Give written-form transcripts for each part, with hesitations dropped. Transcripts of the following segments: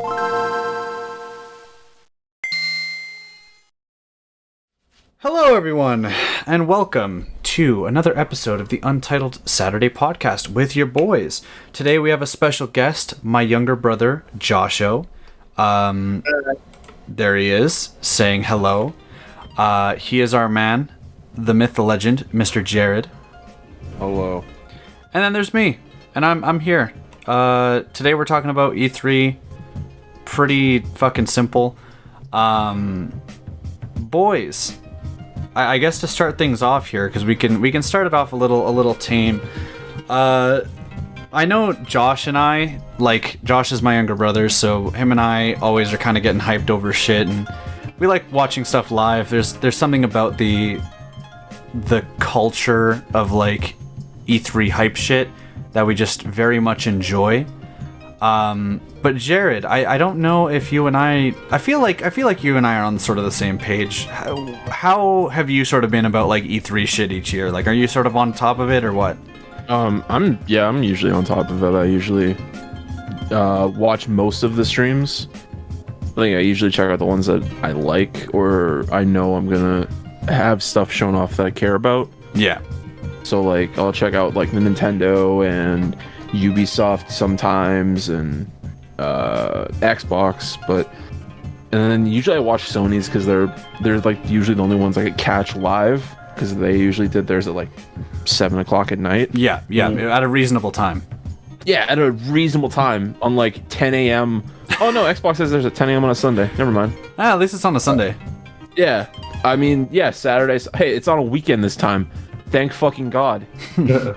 Hello, everyone, and welcome to another episode of the Untitled Saturday podcast with your boys. Today we have a special guest, my younger brother, Josho. There he is, saying hello. He is our man, the myth, the legend, Mr. Jared. Hello. And then there's me, and I'm here. Today we're talking about E3. Pretty fucking simple. Boys. I guess to start things off here, because we can start it off a little tame. I know Josh and I, like, Josh is my younger brother, so him and I always are kind of getting hyped over shit, and we like watching stuff live. There's something about the culture of, like, E3 hype shit that we just very much enjoy. But Jared, I don't know if you and I feel like you and I are on sort of the same page. How have you sort of been about, like, E3 shit each year? Like, are you sort of on top of it or what? I'm usually on top of it. I usually watch most of the streams. I think I usually check out the ones that I like or I know I'm gonna have stuff shown off that I care about. Yeah. So, like, I'll check out, like, the Nintendo and Ubisoft sometimes and Xbox, and then usually I watch Sony's because they're like usually the only ones I could catch live because they usually did theirs at like 7 o'clock at night. Yeah, at a reasonable time. Yeah, at a reasonable time on like 10 a.m. Oh no, Xbox says there's at 10 a.m. on a Sunday. Never mind. At least it's on a Sunday. Yeah, I mean, yeah, Saturdays. Hey, it's on a weekend this time. Thank fucking God. Nope.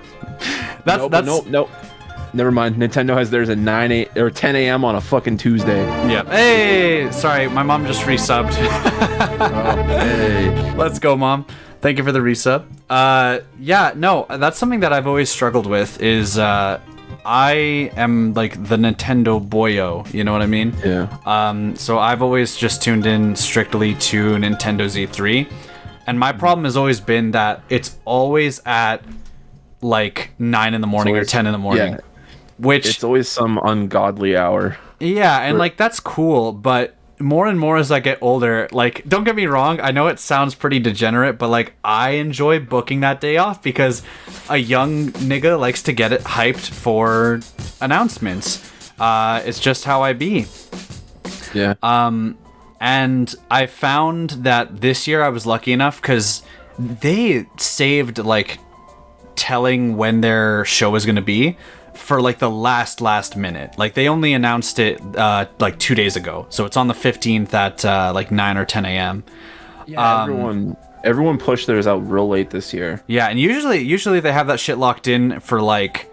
Never mind. Nintendo has theirs at 10 a.m. on a fucking Tuesday. Yeah. Hey, sorry, my mom just resubbed. Hey. Let's go, Mom. Thank you for the resub. Yeah, no, that's something that I've always struggled with is I am like the Nintendo boyo, you know what I mean? Yeah. So I've always just tuned in strictly to Nintendo's E3. And my problem has always been that it's always at like 9 in the morning or 10 in the morning. Yeah. Which it's always some ungodly hour. Yeah, and like that's cool, but more and more as I get older, like, don't get me wrong, I know it sounds pretty degenerate, but like I enjoy booking that day off because a young nigga likes to get it hyped for announcements. It's just how I be. Yeah. And I found that this year I was lucky enough because they saved like telling when their show was going to be for like the last minute. Like they only announced it like 2 days ago, so it's on the 15th at like 9 or 10 a.m. Yeah, everyone pushed theirs out real late this year. Yeah, and usually they have that shit locked in for like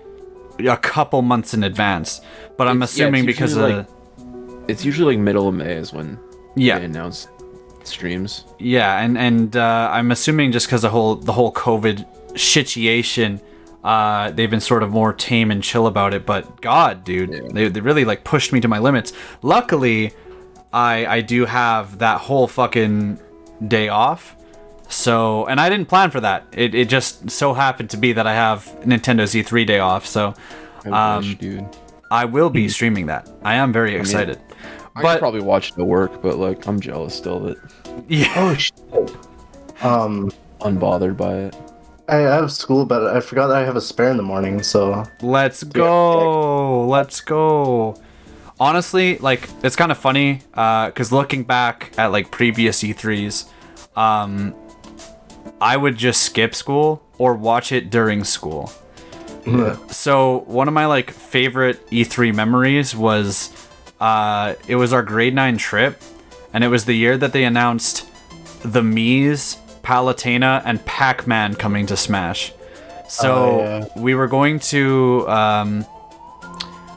a couple months in advance. But I'm assuming because of it's usually like middle of May is when they announce streams. Yeah, and I'm assuming just because the whole COVID situation. They've been sort of more tame and chill about it, but God, dude, they really like pushed me to my limits. Luckily, I do have that whole fucking day off, so, and I didn't plan for that. It just so happened to be that I have Nintendo's E3 day off, so Dude. I will be streaming that. I am very excited. I could probably watch it at work, but like I'm jealous still that. Yeah. Oh shit. Unbothered by it. I have school, but I forgot that I have a spare in the morning, so... Let's go! Honestly, like, it's kind of funny, because looking back at, like, previous E3s, I would just skip school or watch it during school. Yeah. So, one of my, like, favorite E3 memories was, it was our grade 9 trip, and it was the year that they announced the Mii's, Palutena, and Pac-Man coming to Smash. So we were going to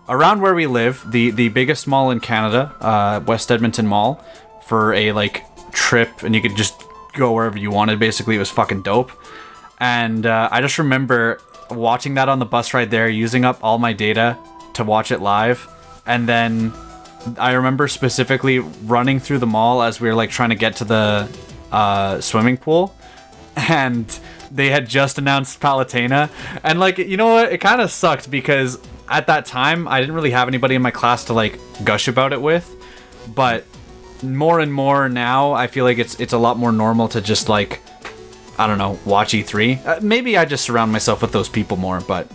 around where we live, the biggest mall in Canada, West Edmonton Mall, for a like trip, and you could just go wherever you wanted. Basically, it was fucking dope. And I just remember watching that on the bus ride there, using up all my data to watch it live, and then I remember specifically running through the mall as we were like trying to get to the swimming pool, and they had just announced Palutena, and like, you know what, it kind of sucked because at that time, I didn't really have anybody in my class to like gush about it with, but more and more now, I feel like it's a lot more normal to just like, I don't know, watch E3. Maybe I just surround myself with those people more, but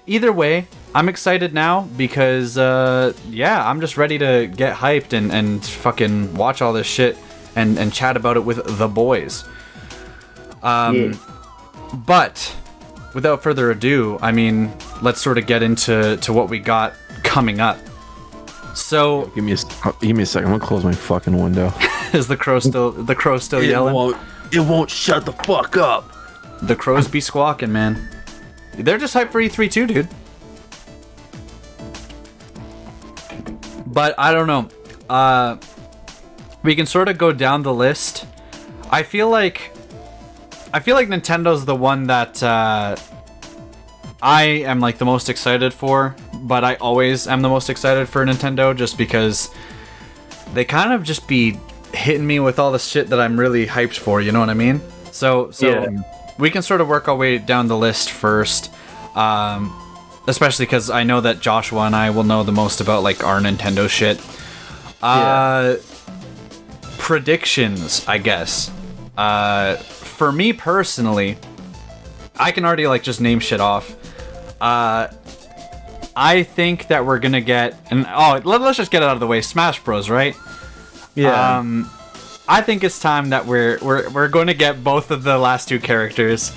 either way, I'm excited now because, yeah, I'm just ready to get hyped and fucking watch all this shit and chat about it with the boys. But without further ado, I mean, let's sort of get into what we got coming up. So Give me a second. I'm gonna close my fucking window. is the crow still yelling? It won't shut the fuck up. The crows be squawking, man. They're just hyped for E3 too, dude. But I don't know. We can sort of go down the list. I feel like Nintendo's the one that I am like the most excited for, but I always am the most excited for Nintendo just because they kind of just be hitting me with all the shit that I'm really hyped for, you know what I mean? So Yeah. we can sort of work our way down the list first, especially because I know that Joshua and I will know the most about like our Nintendo shit. Predictions, I guess. For me personally, I can already like just name shit off. I think that we're gonna get let's just get it out of the way. Smash Bros, right? Yeah. I think it's time that we're going to get both of the last two characters.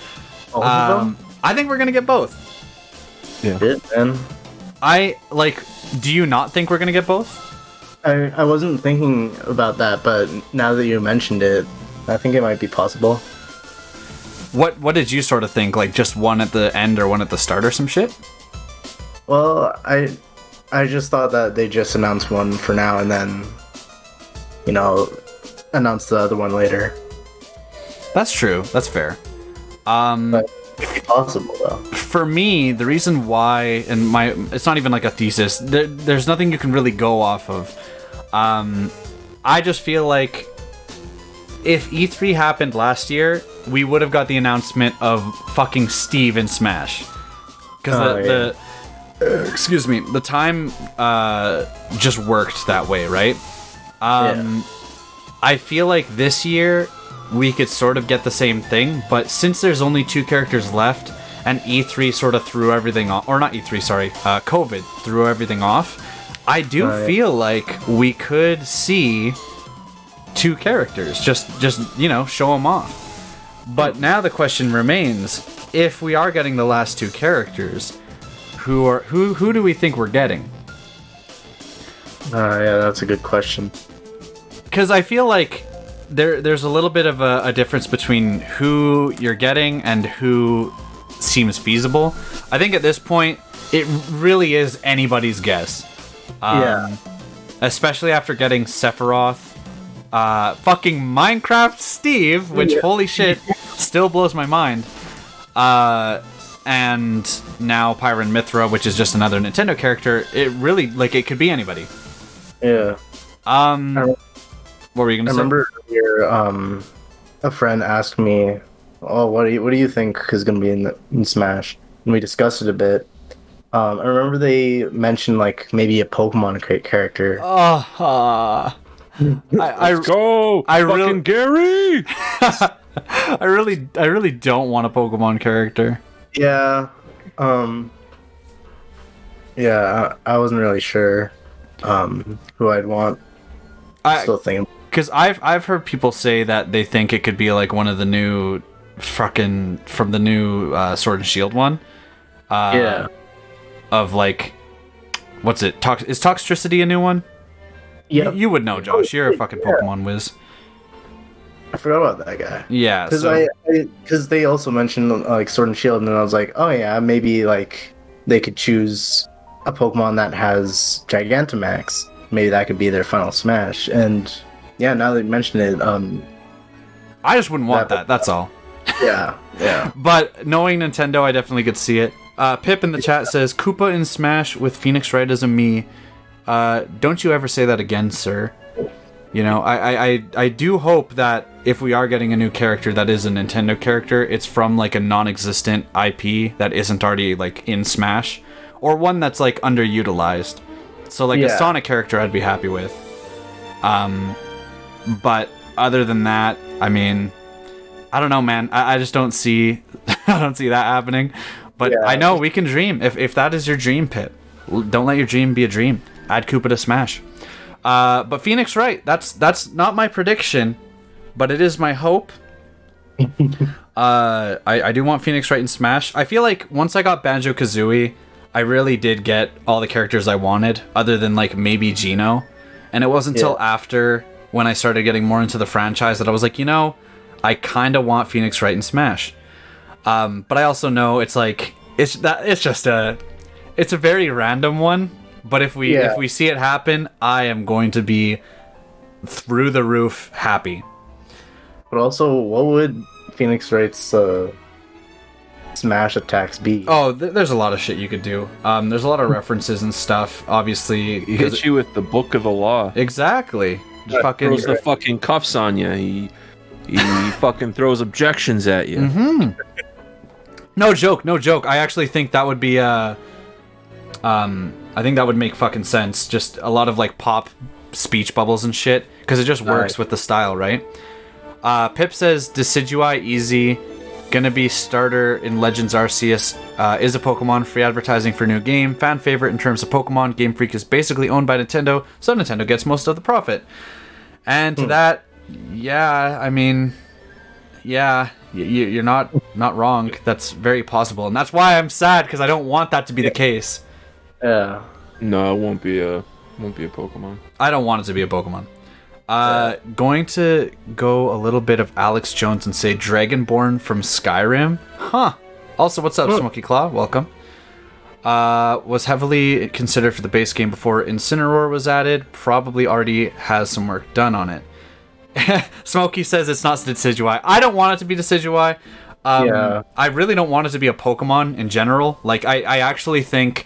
Both of them? I think we're gonna get both. Yeah. Shit, man. Do you not think we're gonna get both? I wasn't thinking about that, but now that you mentioned it, I think it might be possible. What did you sort of think? Like just one at the end or one at the start or some shit? Well, I just thought that they just announced one for now and then, announce the other one later. That's true. That's fair. But it's possible though. For me, the reason why, and it's not even like a thesis. There's nothing you can really go off of. I just feel like if E3 happened last year, we would have got the announcement of fucking Steve in Smash. Because excuse me, the time just worked that way, right? I feel like this year we could sort of get the same thing, but since there's only two characters left and E3 sort of threw everything off, or not E3, sorry, COVID threw everything off, I do feel like we could see two characters, just show them off. But now the question remains, if we are getting the last two characters, who do we think we're getting? Yeah, that's a good question. Because I feel like there's a little bit of a difference between who you're getting and who seems feasible. I think at this point, it really is anybody's guess. Especially after getting Sephiroth, fucking Minecraft Steve, which holy shit, still blows my mind. And now Pyron Mythra, which is just another Nintendo character. It really, like, it could be anybody. Yeah. What were you gonna say? I remember earlier, a friend asked me, "Oh, what do you think is gonna be in Smash?" And we discussed it a bit. I remember they mentioned like maybe a Pokemon character. Let's go, fucking Gary. I really don't want a Pokemon character. Yeah. I wasn't really sure who I'd want. Still thinking. Because I've heard people say that they think it could be like one of the new fucking from the new Sword and Shield one. Of like, what's it? Is Toxtricity a new one? Yeah. You would know, Josh. You're a fucking Pokemon whiz. I forgot about that guy. Yeah. Because they also mentioned like Sword and Shield, and then I was like, oh yeah, maybe like they could choose a Pokemon that has Gigantamax. Maybe that could be their final Smash. And yeah, now that you mention it, I just wouldn't want that. That's all. Yeah. But knowing Nintendo, I definitely could see it. Pip in the chat says, Koopa in Smash with Phoenix Wright as a me. Don't you ever say that again, sir. You know, I do hope that if we are getting a new character that is a Nintendo character, it's from like a non-existent IP that isn't already like in Smash. or one that's like underutilized. So like a Yeah. Sonic character I'd be happy with. But other than that, I mean, I don't know, man. I just don't see I don't see that happening. But Yeah. I know we can dream. If that is your dream, Pip, don't let your dream be a dream. Add Koopa to Smash. But Phoenix Wright, that's not my prediction, but it is my hope. I do want Phoenix Wright in Smash. I feel like once I got Banjo-Kazooie, I really did get all the characters I wanted, other than like maybe Geno. And it wasn't until after when I started getting more into the franchise that I was like, you know, I kind of want Phoenix Wright in Smash. But I also know it's like it's a very random one. But if we see it happen, I am going to be through the roof happy. But also, what would Phoenix Wright's smash attacks be? Oh, there's a lot of shit you could do. There's a lot of references and stuff, obviously. He hits you with the book of the law. Exactly. Just fucking Throws the fucking cuffs on you. He fucking throws objections at you. Mm-hmm. No joke. I actually think that would be I think that would make fucking sense. Just a lot of like pop speech bubbles and shit, because it just works with the style, right? Pip says Decidueye easy, gonna be starter in Legends Arceus. Is a Pokemon, free advertising for new game, fan favorite in terms of Pokemon. Game Freak is basically owned by Nintendo, so Nintendo gets most of the profit. And to that, yeah, I mean, yeah, you're not wrong. That's very possible, and that's why I'm sad, because I don't want that to be the case. Yeah. No, it won't be a Pokemon. I don't want it to be a Pokemon. Going to go a little bit of Alex Jones and say Dragonborn from Skyrim. Huh. Also, what's up, Smoky Claw? Welcome. Was heavily considered for the base game before Incineroar was added. Probably already has some work done on it. Smokey says it's not Decidueye. I don't want it to be Decidueye. I really don't want it to be a Pokemon in general. Like, I actually think,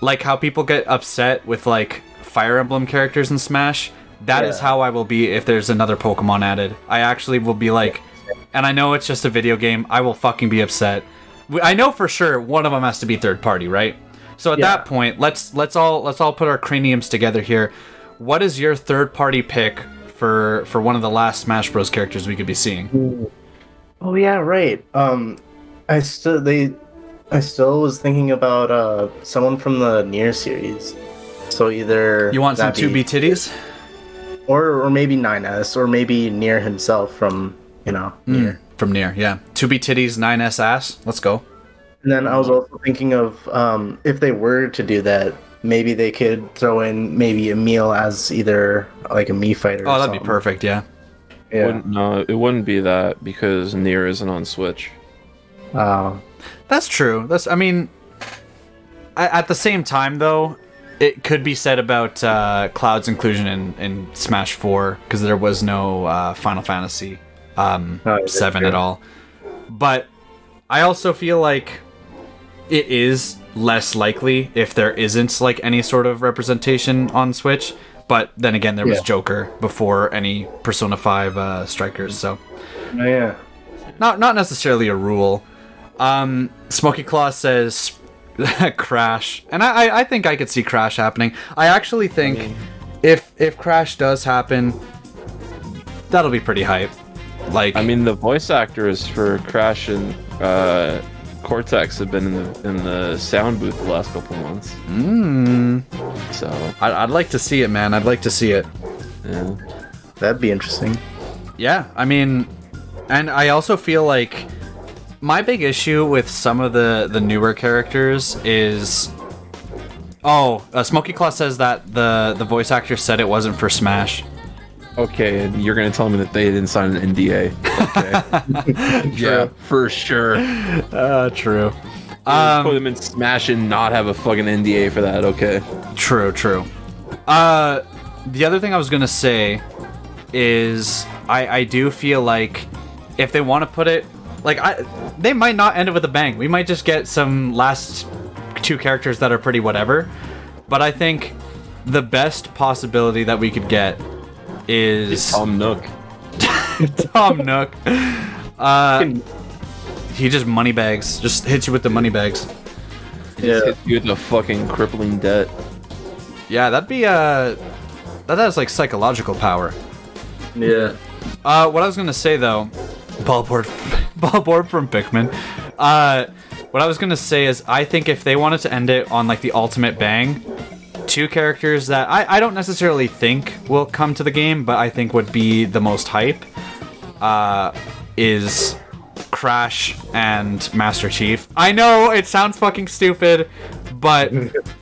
like how people get upset with like Fire Emblem characters in Smash, that is how I will be if there's another Pokemon added. I actually will be like, and I know it's just a video game, I will fucking be upset. I know for sure one of them has to be third party, right? So at that point, let's all put our craniums together here. What is your third party pick for one of the last Smash Bros characters we could be seeing? Oh yeah, right. I still was thinking about someone from the Nier series. So either You want some 2B titties? or maybe 9S, or maybe Nier himself from Nier. From Nier, yeah. 2B titties, 9S ass. Let's go. And then I was also thinking of if they were to do that, maybe they could throw in maybe Emil as either like a Mii fighter. Oh, that'd be perfect, yeah. Yeah. No, it wouldn't be that, because Nier isn't on Switch. That's true. I mean, at the same time, though, it could be said about Cloud's inclusion in Smash 4, because there was no Final Fantasy 7 at all. But I also feel like it is less likely if there isn't like any sort of representation on Switch. But then again, there was Joker before any Persona 5 strikers, so not necessarily a rule. Smoky Claw says Crash, and I think I could see Crash happening. I actually think if Crash does happen, that'll be pretty hype. Like, I mean, the voice actors for Crash and Cortex have been in the sound booth the last couple months. So I'd like to see it, man. I'd like to see it. Yeah. That'd be interesting. Yeah, I mean, and I also feel like my big issue with some of the newer characters is... Smoky Claw says that the voice actor said it wasn't for Smash. Okay, and you're gonna tell me that they didn't sign an NDA. Okay. Yeah, for sure. True. Put them in Smash and not have a fucking NDA for that, okay? True. The other thing I was gonna say is I do feel like if they want to put it... Like, they might not end it with a bang. We might just get some last two characters that are pretty whatever. But I think the best possibility that we could get is Tom Nook. Tom Nook. He just moneybags. Just hits you with the moneybags. It just hits you with a fucking crippling debt. Yeah, that'd be that has like psychological power. Yeah. What I was gonna say though, ballboard from Pikmin. What I was gonna say is, I think if they wanted to end it on like the ultimate bang, two characters that I don't necessarily think will come to the game, but I think would be the most hype, is Crash and Master Chief. I know it sounds fucking stupid, but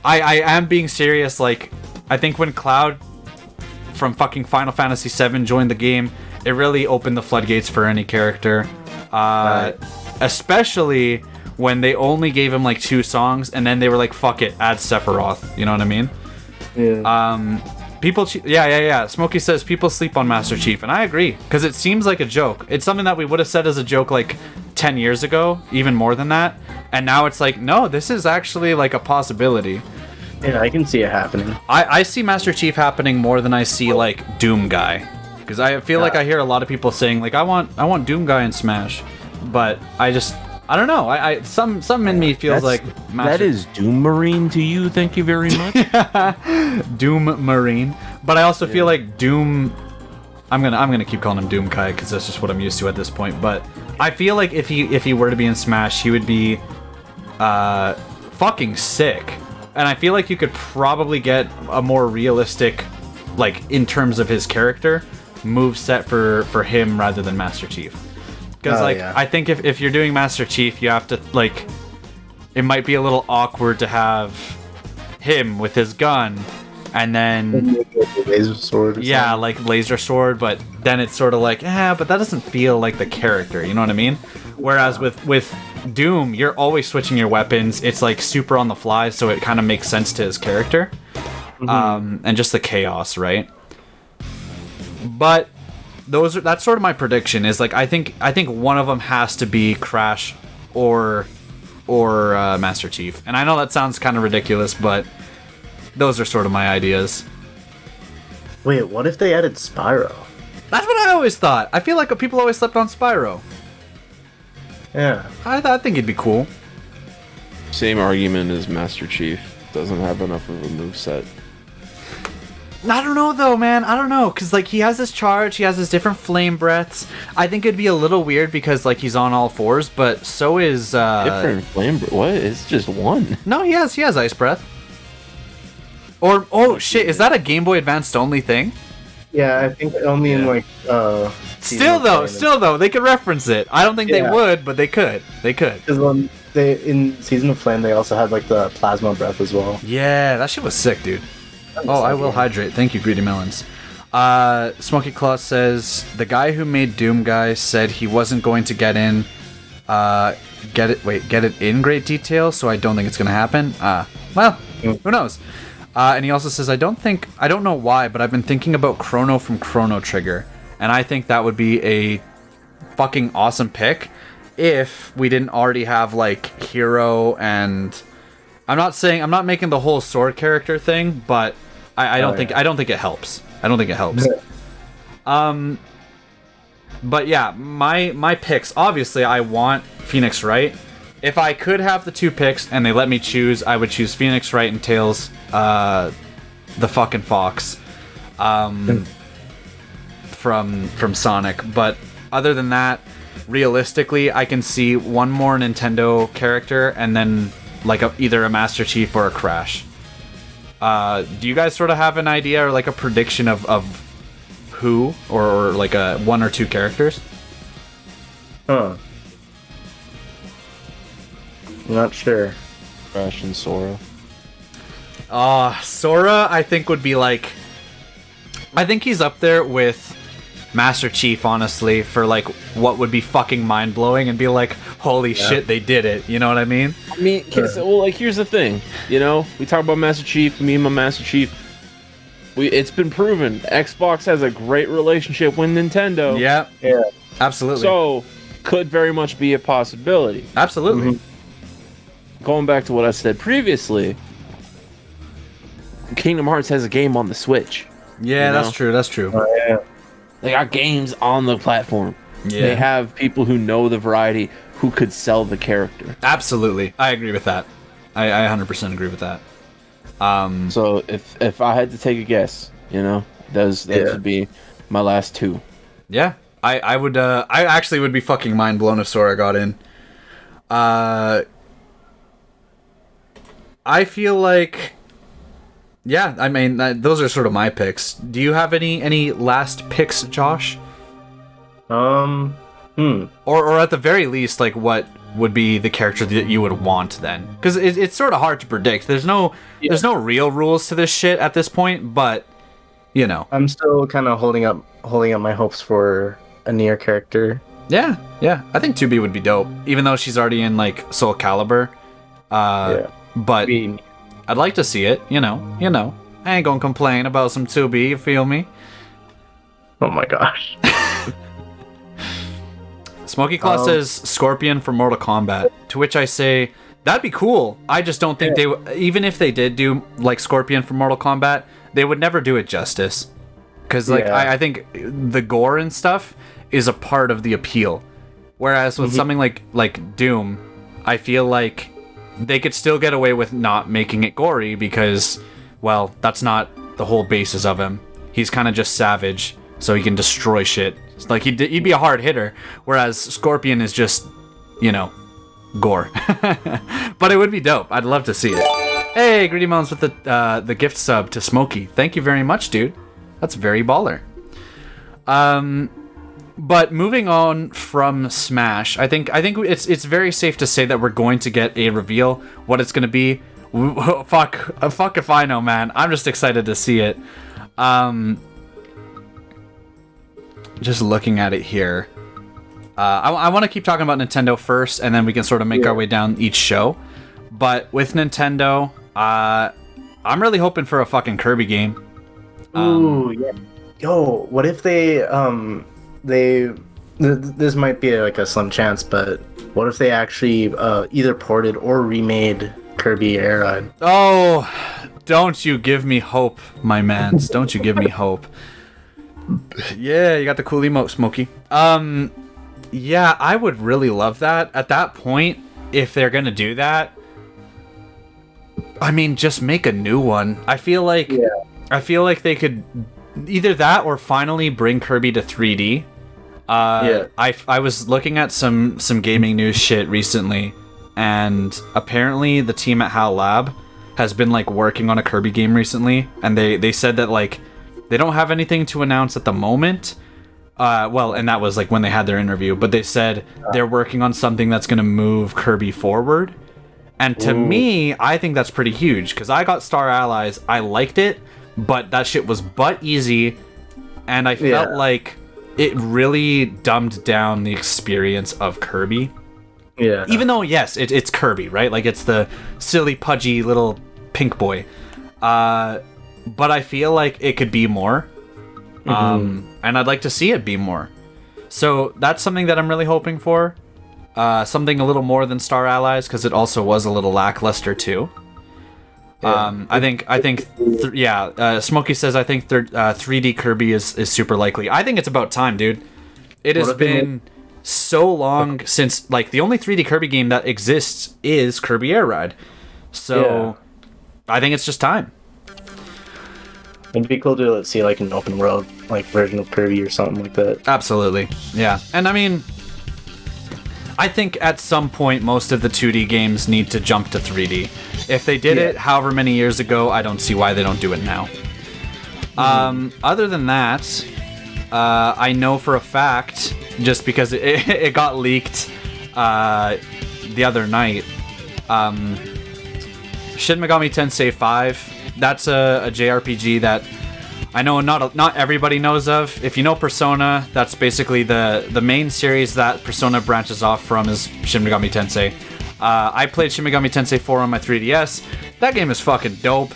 I am being serious. Like, I think when Cloud from fucking Final Fantasy VII joined the game, it really opened the floodgates for any character. Especially when they only gave him like 2 songs, and then they were like, fuck it, add Sephiroth. You know what I mean? Yeah. Smokey says people sleep on Master Chief, and I agree, because it seems like a joke. It's something that we would have said as a joke like 10 years ago, even more than that, and now it's like, no, this is actually like a possibility. Yeah, I can see it happening. I see Master Chief happening more than I see like Doom Guy, because I feel like I hear a lot of people saying like, I want Doom Guy in Smash, but I don't know. I some in me feels like that is Doom Marine to you. Thank you very much. Doom Marine, but I also feel like Doom. I'm gonna keep calling him Doom Kai because that's just what I'm used to at this point. But I feel like if he were to be in Smash, he would be fucking sick. And I feel like you could probably get a more realistic, like in terms of his character, move set for him rather than Master Chief. Because I think if you're doing Master Chief, you have to like, it might be a little awkward to have him with his gun, and then laser sword. Like laser sword, but then it's sort of like, but that doesn't feel like the character. You know what I mean? Whereas with Doom, you're always switching your weapons. It's like super on the fly, so it kind of makes sense to his character, and just the chaos, right? But that's sort of my prediction. Is like I think one of them has to be Crash or Master Chief. And I know that sounds kind of ridiculous, but those are sort of my ideas. Wait, what if they added Spyro? That's what I always thought. I feel like people always slept on Spyro. Yeah. I think it'd be cool. Same argument as Master Chief. Doesn't have enough of a moveset. I don't know though, man. I don't know, cause like he has his charge, he has his different flame breaths. I think it'd be a little weird because like he's on all fours, but so is different flame. What? It's just one. No, he has ice breath. Or shit, is that a Game Boy Advanced only thing? Yeah, I think only in like Still though, they could reference it. I don't think they would, but they could. Because when in Season of Flame, they also had like the plasma breath as well. Yeah, that shit was sick, dude. Oh, I will hydrate. Thank you, Greedy Melons. Smoky Claw says the guy who made Doom Guy said he wasn't going to get it in great detail, so I don't think it's gonna happen. Well, who knows? And he also says I don't know why, but I've been thinking about Chrono from Chrono Trigger, and I think that would be a fucking awesome pick if we didn't already have like Hero and I'm not making the whole sword character thing, but I don't think it helps. I don't think it helps. But yeah, my picks. Obviously, I want Phoenix Wright. If I could have the 2 picks and they let me choose, I would choose Phoenix Wright and Tails, the fucking fox, from Sonic. But other than that, realistically, I can see one more Nintendo character and then like either a Master Chief or a Crash. Do you guys sort of have an idea or like a prediction of who or like a 1 or 2 characters? I'm not sure. Crash and Sora. Sora, I think would be like, I think he's up there with Master Chief, honestly, for like what would be fucking mind blowing and be like, holy shit, they did it. You know what I mean? I mean, well, like here's the thing. You know, we talk about Master Chief. Me and my Master Chief. It's been proven Xbox has a great relationship with Nintendo. Yeah, absolutely. So could very much be a possibility. Absolutely. Going back to what I said previously, Kingdom Hearts has a game on the Switch. Yeah, that's true. That's true. They got games on the platform. Yeah. They have people who know the variety who could sell the character. Absolutely. I agree with that. I 100% agree with that. So if I had to take a guess, those would be my last two. Yeah, I would. I actually would be fucking mind blown if Sora got in. I feel like, yeah. I mean, those are sort of my picks. Do you have any last picks, Josh? Or at the very least, like, what would be the character that you would want then? Because it's sort of hard to predict. There's no real rules to this shit at this point, but I'm still kind of holding up my hopes for a Nier character. Yeah. I think 2B would be dope, even though she's already in like Soul Calibur. But I'd like to see it. I ain't gonna complain about some 2B. You feel me? Oh my gosh. Smokey Claw says Scorpion for Mortal Kombat, to which I say that'd be cool. I just don't think even if they did do like Scorpion for Mortal Kombat, they would never do it justice. Because I think the gore and stuff is a part of the appeal. Whereas with something like Doom, I feel like they could still get away with not making it gory because, well, that's not the whole basis of him. He's kind of just savage, so he can destroy shit. It's like he'd be a hard hitter, whereas Scorpion is just, gore. But it would be dope. I'd love to see it. Hey, Greedy Mounds with the gift sub to Smokey. Thank you very much, dude. That's very baller. But moving on from Smash, I think it's very safe to say that we're going to get a reveal. What it's going to be, fuck if I know, man. I'm just excited to see it. Just looking at it here. I want to keep talking about Nintendo first, and then we can sort of make our way down each show. But with Nintendo, I'm really hoping for a fucking Kirby game. Ooh, yeah. Yo, what if this might be like a slim chance, but what if they actually either ported or remade Kirby Air Ride? Oh, don't you give me hope, my mans. Don't you give me hope. Yeah, you got the cool emote, Smokey. Yeah, I would really love that. At that point, if they're gonna do that, I mean, just make a new one. I feel like they could either that or finally bring Kirby to 3D. I was looking at some gaming news shit recently, and apparently the team at HAL Lab has been like working on a Kirby game recently, and they said that like they don't have anything to announce at the moment. And that was like when they had their interview, but they said they're working on something that's going to move Kirby forward. And to me, I think that's pretty huge, because I got Star Allies, I liked it, but that shit was butt easy, and I felt like it really dumbed down the experience of Kirby. Yeah. Even though, yes, it's Kirby, right? Like, it's the silly, pudgy little pink boy. But I feel like it could be more. And I'd like to see it be more. So that's something that I'm really hoping for. Something a little more than Star Allies, because it also was a little lackluster too. I think Smokey says I think 3D Kirby is super likely. I think it's about time, dude. It has been so long since, like, the only 3D Kirby game that exists is Kirby Air Ride. So I think it's just time. It'd be cool to see like an open world like version of Kirby or something like that. Absolutely. Yeah. And I mean, I think at some point most of the 2D games need to jump to 3D. If they did it however many years ago, I don't see why they don't do it now. Other than that, I know for a fact, just because it got leaked the other night, Shin Megami Tensei 5, that's a JRPG that I know not everybody knows of. If you know Persona, that's basically the main series that Persona branches off from is Shin Megami Tensei. I played Shin Megami Tensei 4 on my 3DS. That game is fucking dope.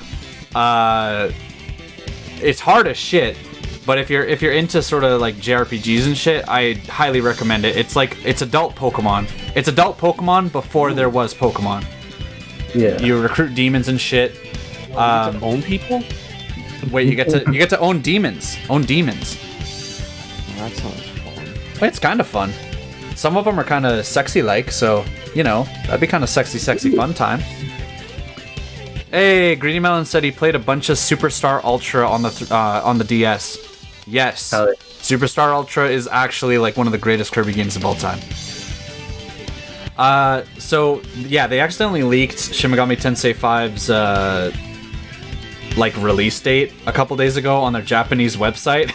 It's hard as shit, but if you're into sort of like JRPGs and shit, I highly recommend it. It's adult Pokemon. It's adult Pokemon before there was Pokemon. Yeah. You recruit demons and shit. You get to own people? Wait, you get to own demons. Own demons. Oh, that sounds fun. But it's kind of fun. Some of them are kind of sexy like, so, that'd be kind of sexy fun time. Hey, Greedy Melon said he played a bunch of Superstar Ultra on the DS. Yes. Hell yeah. Superstar Ultra is actually like one of the greatest Kirby games of all time. So yeah, they accidentally leaked Shin Megami Tensei 5's like release date a couple days ago on their Japanese website.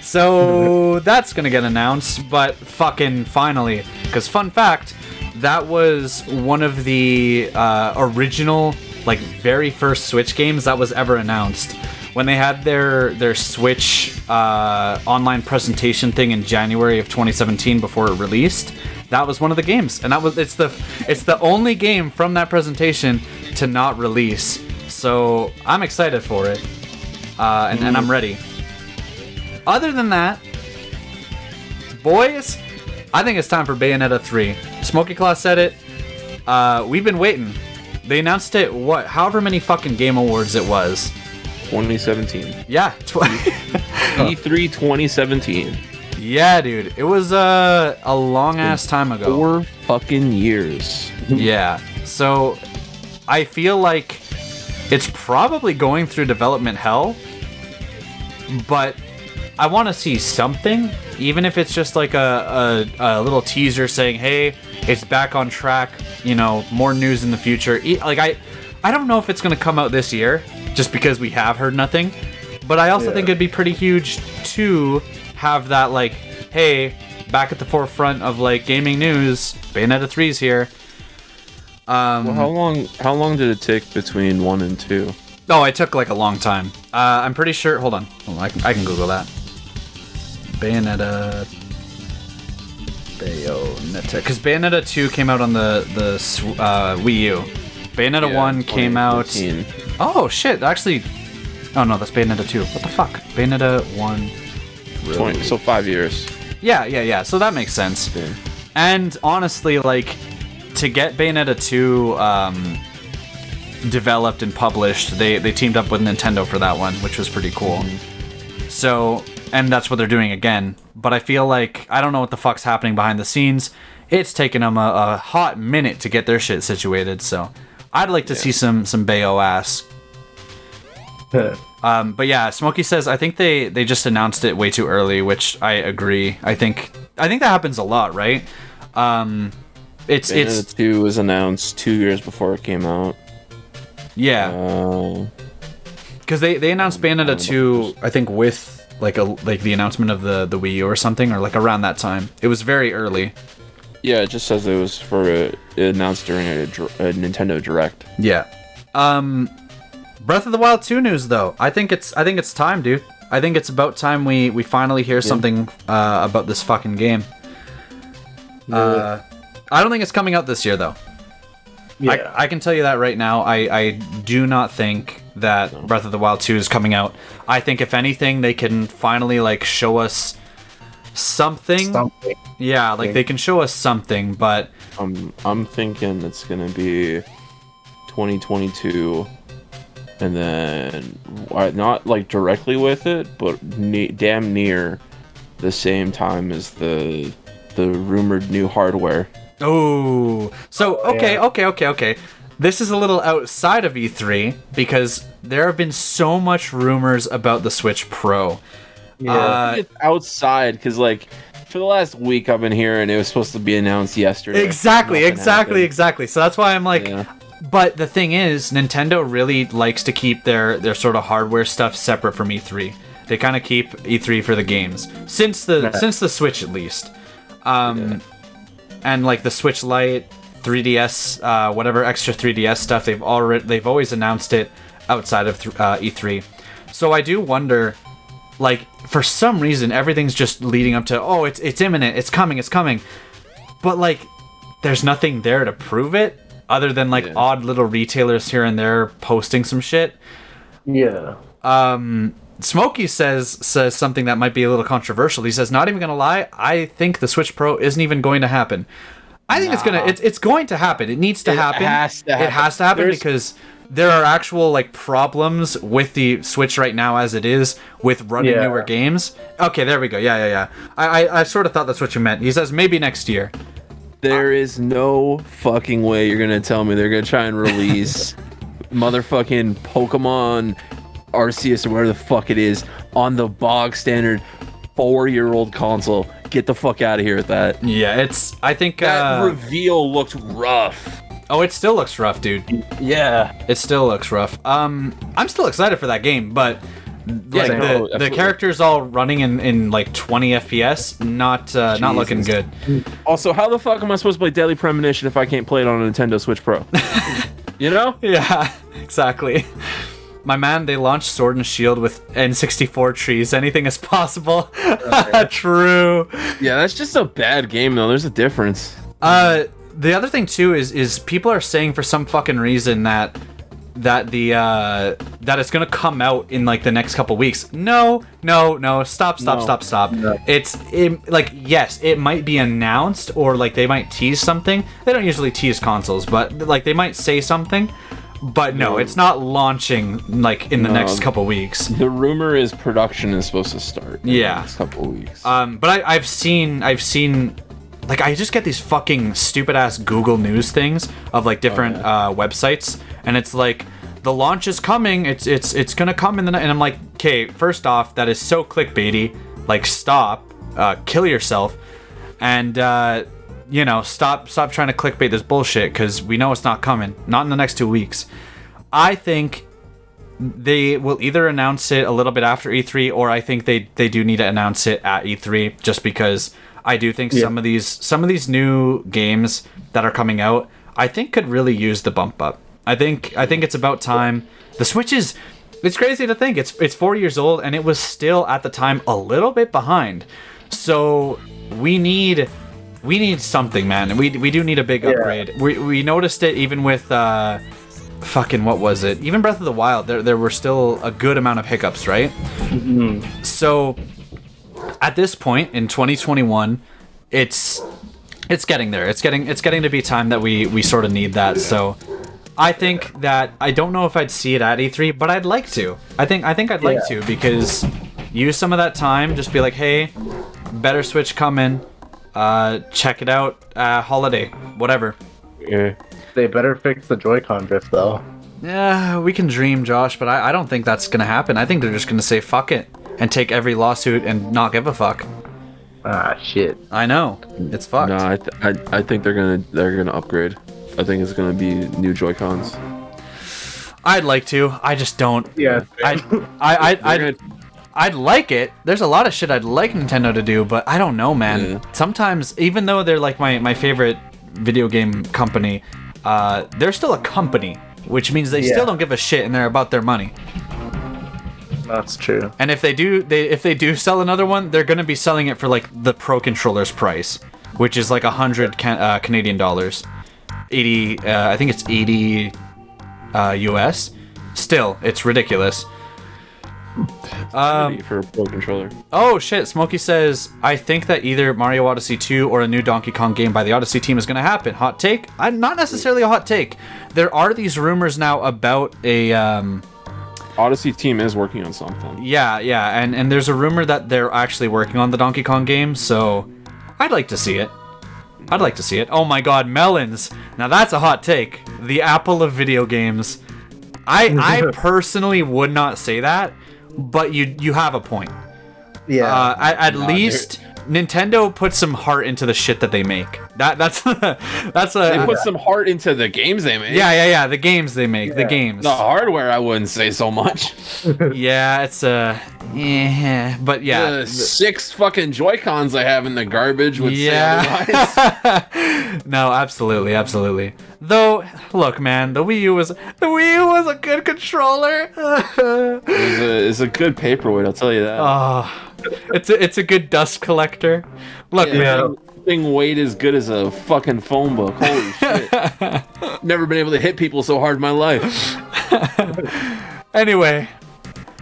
So that's gonna get announced, but fucking finally, because fun fact, that was one of the original, like very first Switch games that was ever announced. When they had their Switch online presentation thing in January of 2017 before it released, that was one of the games, and it's the only game from that presentation to not release. So I'm excited for it, and I'm ready. Other than that, boys, I think it's time for Bayonetta 3. Smokey Claw said it. We've been waiting. They announced it, however many fucking Game Awards it was. 2017. Yeah. E3 2017. Yeah, dude. It was a long-ass time ago. 4 fucking years. Yeah. So, I feel like it's probably going through development hell, but I want to see something, even if it's just like a little teaser saying, hey, it's back on track, you know, more news in the future. Like, I don't know if it's going to come out this year, just because we have heard nothing, but I also think it'd be pretty huge to have that, like, hey, back at the forefront of, like, gaming news, Bayonetta 3's here. Well, how long did it take between 1 and 2? Oh, it took, like, a long time. I'm pretty sure, hold on, I can Google that. Bayonetta, because Bayonetta 2 came out on the Wii U. Bayonetta 1 came out... Oh, shit, actually... Oh, no, that's Bayonetta 2. What the fuck? Bayonetta 1... Really? So 5 years. Yeah, so that makes sense. Yeah. And honestly, like, to get Bayonetta 2 developed and published, they teamed up with Nintendo for that one, which was pretty cool. So... And that's what they're doing again. But I feel like, I don't know what the fuck's happening behind the scenes. It's taken them a hot minute to get their shit situated, so I'd like to see some Bayo ass. But yeah, Smokey says, I think they just announced it way too early, which I agree. I think that happens a lot, right? It's 2 was announced 2 years before it came out. Yeah. Because they announced Bayonetta 2, I think, with like the announcement of the Wii U or something, or like around that time. It was very early. Yeah, it just says it was announced during a Nintendo Direct. Yeah. Breath of the Wild 2 news though. I think it's time, dude. I think it's about time we finally hear something about this fucking game. I don't think it's coming out this year though. Yeah. I can tell you that right now. I do not think that Breath of the Wild 2 is coming out. I think if anything, they can finally like show us something. Yeah, like they can show us something, but I'm thinking it's gonna be 2022, and then not like directly with it, but damn near the same time as the rumored new hardware. Oh, so okay. This is a little outside of E3 because there have been so much rumors about the Switch Pro. Yeah, it's outside because like for the last week I've been hearing it was supposed to be announced yesterday. Exactly. So that's why I'm like, but the thing is, Nintendo really likes to keep their sort of hardware stuff separate from E3. They kind of keep E3 for the games since the Switch at least. And like the Switch Lite, 3DS, whatever extra 3DS stuff, they've always announced it outside of E3. So I do wonder, like, for some reason everything's just leading up to, oh, it's imminent, it's coming. But like, there's nothing there to prove it other than like odd little retailers here and there posting some shit. Yeah. Smokey says something that might be a little controversial. He says, not even gonna lie, I think the Switch Pro isn't even going to happen. I think it's going to happen. It needs to happen. It has to happen because there are actual like problems with the Switch right now as it is with running newer games. Okay, there we go. Yeah. I sort of thought that's what you meant. He says maybe next year. There is no fucking way you're gonna tell me they're gonna try and release motherfucking Pokemon Arceus or whatever the fuck it is on the bog standard 4-year-old console. Get the fuck out of here with that. Yeah, I think that reveal looked rough. Oh, it still looks rough, dude. Yeah, it still looks rough. I'm still excited for that game, but like the characters all running in like 20 FPS, not looking good. Also, how the fuck am I supposed to play Deadly Premonition if I can't play it on a Nintendo Switch Pro? You know? Yeah, exactly. My man, they launched Sword and Shield with N64 trees. Anything is possible. True. Yeah, that's just a bad game though. There's a difference. The other thing too is people are saying for some fucking reason that it's gonna come out in like the next couple weeks. No. Stop. No. Like, yes, it might be announced or like they might tease something. They don't usually tease consoles, but like they might say something. But no, it's not launching like in the next couple weeks. The rumor is production is supposed to start in the next couple weeks. But I've seen like I just get these fucking stupid ass Google News things of like different websites, and it's like the launch is coming. It's gonna come in the night, and I'm like, okay, first off, that is so clickbaity. Like, stop, kill yourself, and stop trying to clickbait this bullshit because we know it's not coming, not in the next 2 weeks. I think they will either announce it a little bit after E3, or I think they do need to announce it at E3, just because I do think some of these new games that are coming out, I think could really use the bump up. I think it's about time. The Switch it's crazy to think it's 4 years old and it was still at the time a little bit behind. So we need something, man. We do need a big upgrade. We noticed it even with what was it? Even Breath of the Wild, there were still a good amount of hiccups, right? Mm-hmm. So at this point in 2021, it's getting there. It's getting to be time that we sort of need that. So I think that I don't know if I'd see it at E3, but I'd like to. I think I'd like to, because use some of that time, just be like, hey, better Switch coming. Check it out, holiday, whatever. Yeah. They better fix the Joy-Con drift, though. Yeah, we can dream, Josh, but I don't think that's gonna happen. I think they're just gonna say fuck it and take every lawsuit and not give a fuck. Ah, shit. I know, it's fucked. No, I think they're gonna upgrade. I think it's gonna be new Joy-Cons. I'd like to. I just don't. Yeah. I'd like it. There's a lot of shit I'd like Nintendo to do, but I don't know, man. Yeah. Sometimes, even though they're like my favorite video game company, they're still a company, which means they still don't give a shit and they're about their money. That's true. And if they do sell another one, they're gonna be selling it for like the Pro controller's price, which is like 100 Canadian dollars, 80. I think it's 80 US. Still, it's ridiculous. For a Pro controller. Oh shit, Smokey says, I think that either Mario Odyssey 2 or a new Donkey Kong game by the Odyssey team is going to happen. Hot take? Not necessarily a hot take. There are these rumors now about a Odyssey team is working on something. Yeah, and there's a rumor that they're actually working on the Donkey Kong game, so I'd like to see it. Oh my god, melons. Now that's a hot take. The Apple of video games. I personally would not say that, but you have a point. Yeah. At least Nintendo puts some heart into the shit that they make. That's a. They put some heart into the games they make. Yeah. The games they make. Yeah. The games. The hardware, I wouldn't say so much. Yeah, it's but yeah. The 6 fucking Joy-Cons I have in the garbage with No, absolutely. Though, look, man, the Wii U was a good controller. It's a good paperweight, I'll tell you that. Oh, it's a good dust collector. Look, man. Thing weighed as good as a fucking phone book. Holy shit. Never been able to hit people so hard in my life. Anyway,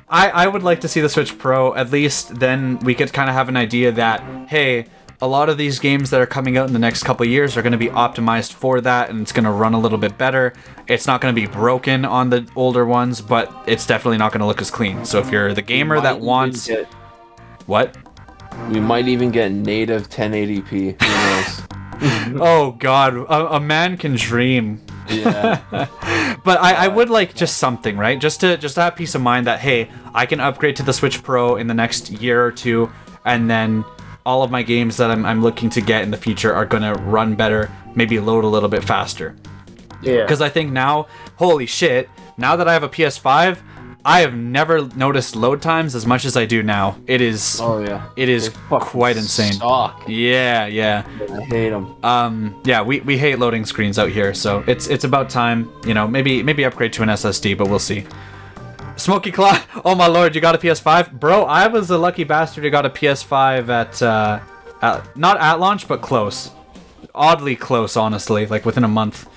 I would like to see the Switch Pro. At least then we could kind of have an idea that, hey, a lot of these games that are coming out in the next couple years are going to be optimized for that, and it's going to run a little bit better. It's not going to be broken on the older ones, but it's definitely not going to look as clean. So if you're the gamer that wants... What? We might even get native 1080p. Who knows? Oh god, a man can dream. Yeah. But I would like just something, right? Just to have peace of mind that, hey, I can upgrade to the Switch Pro in the next year or two, and then all of my games that I'm looking to get in the future are going to run better, maybe load a little bit faster. Yeah. Because I think now, holy shit, now that I have a PS5, I have never noticed load times as much as I do now. It is. Oh yeah. It is quite insane. Suck. Yeah. I hate them. Yeah, we hate loading screens out here, so it's about time. You know, maybe upgrade to an SSD, but we'll see. Smoky Claw, oh my lord, you got a PS5, bro? I was a lucky bastard who got a PS5 at not at launch, but close, oddly close, honestly, like within a month.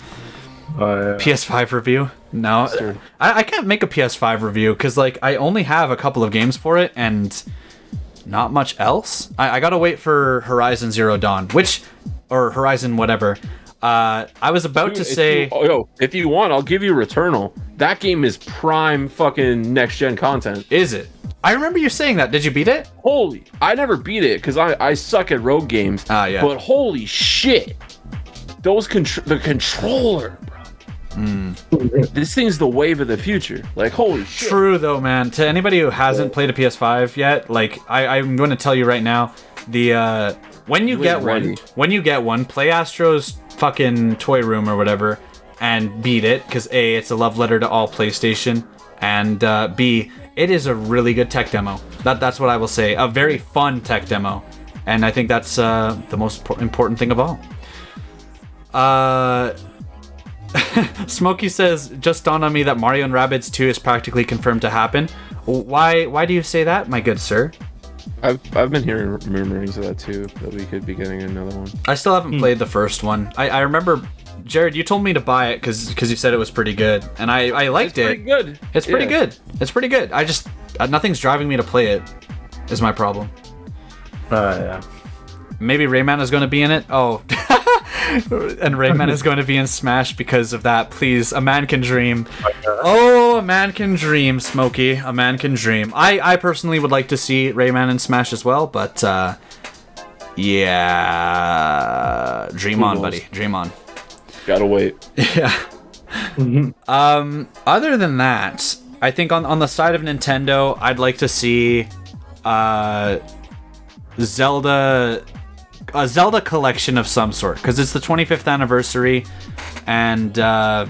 Yeah. PS5 review? No, I can't make a PS5 review because like I only have a couple of games for it and not much else. I gotta wait for Horizon Zero Dawn, or Horizon whatever. I was about to say... if you want, I'll give you Returnal. That game is prime fucking next-gen content. Is it? I remember you saying that. Did you beat it? Holy... I never beat it, because I suck at rogue games. Yeah. But holy shit! The controller, bro. This thing's the wave of the future. Like, holy shit. True, though, man. To anybody who hasn't played a PS5 yet, like, I'm going to tell you right now, when you get one, play Astro's fucking Toy Room or whatever, and beat it, because A, it's a love letter to all PlayStation, and B, it is a really good tech demo. That's what I will say. A very fun tech demo. And I think that's the most important thing of all. Smokey says, just dawned on me that Mario and Rabbids 2 is practically confirmed to happen. Why do you say that, my good sir? I've been hearing murmurings of that too, that we could be getting another one. I still haven't played the first one. I remember, Jared, you told me to buy it because you said it was pretty good, and I liked it. Pretty good. It's pretty good. It's pretty good. I just nothing's driving me to play it. Is my problem. Yeah. Maybe Rayman is going to be in it. Oh. And Rayman is going to be in Smash because of that. Please, a man can dream. Oh, a man can dream, Smokey. A man can dream. I personally would like to see Rayman in Smash as well, but yeah, dream on, buddy. Dream on. Gotta wait. Yeah. Other than that, I think on the side of Nintendo, I'd like to see a Zelda collection of some sort, because it's the 25th anniversary, and I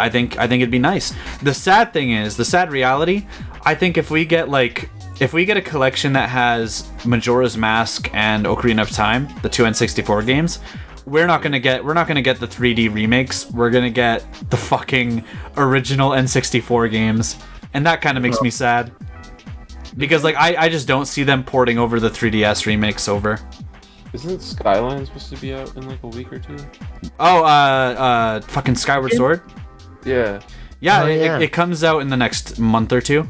think it'd be nice. The sad reality, I think if we get a collection that has Majora's Mask and Ocarina of Time, the two N64 games, we're not gonna get the 3D remakes. We're gonna get the fucking original N64 games, and that kind of makes me sad, because like I just don't see them porting over the 3DS remakes over. Isn't Skyline supposed to be out in like a week or two? Oh, fucking Skyward Sword? Yeah. Yeah, it comes out in the next month or two.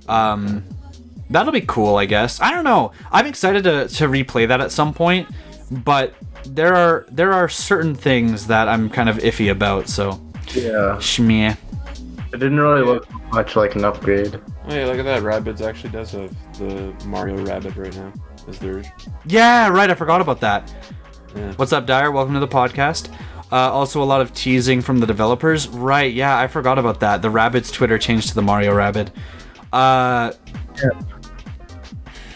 That'll be cool, I guess. I don't know. I'm excited to replay that at some point, but there are certain things that I'm kind of iffy about, so... Yeah. Shmeh. It didn't really look much like an upgrade. Oh yeah, look at that. Rabbids actually does have the Mario Rabbid right now. Is there? Yeah, right. I forgot about that. Yeah. What's up, Dyer? Welcome to the podcast. Also, a lot of teasing from the developers. Right, yeah, I forgot about that. The Rabbids Twitter changed to the Mario Rabbid. Yeah.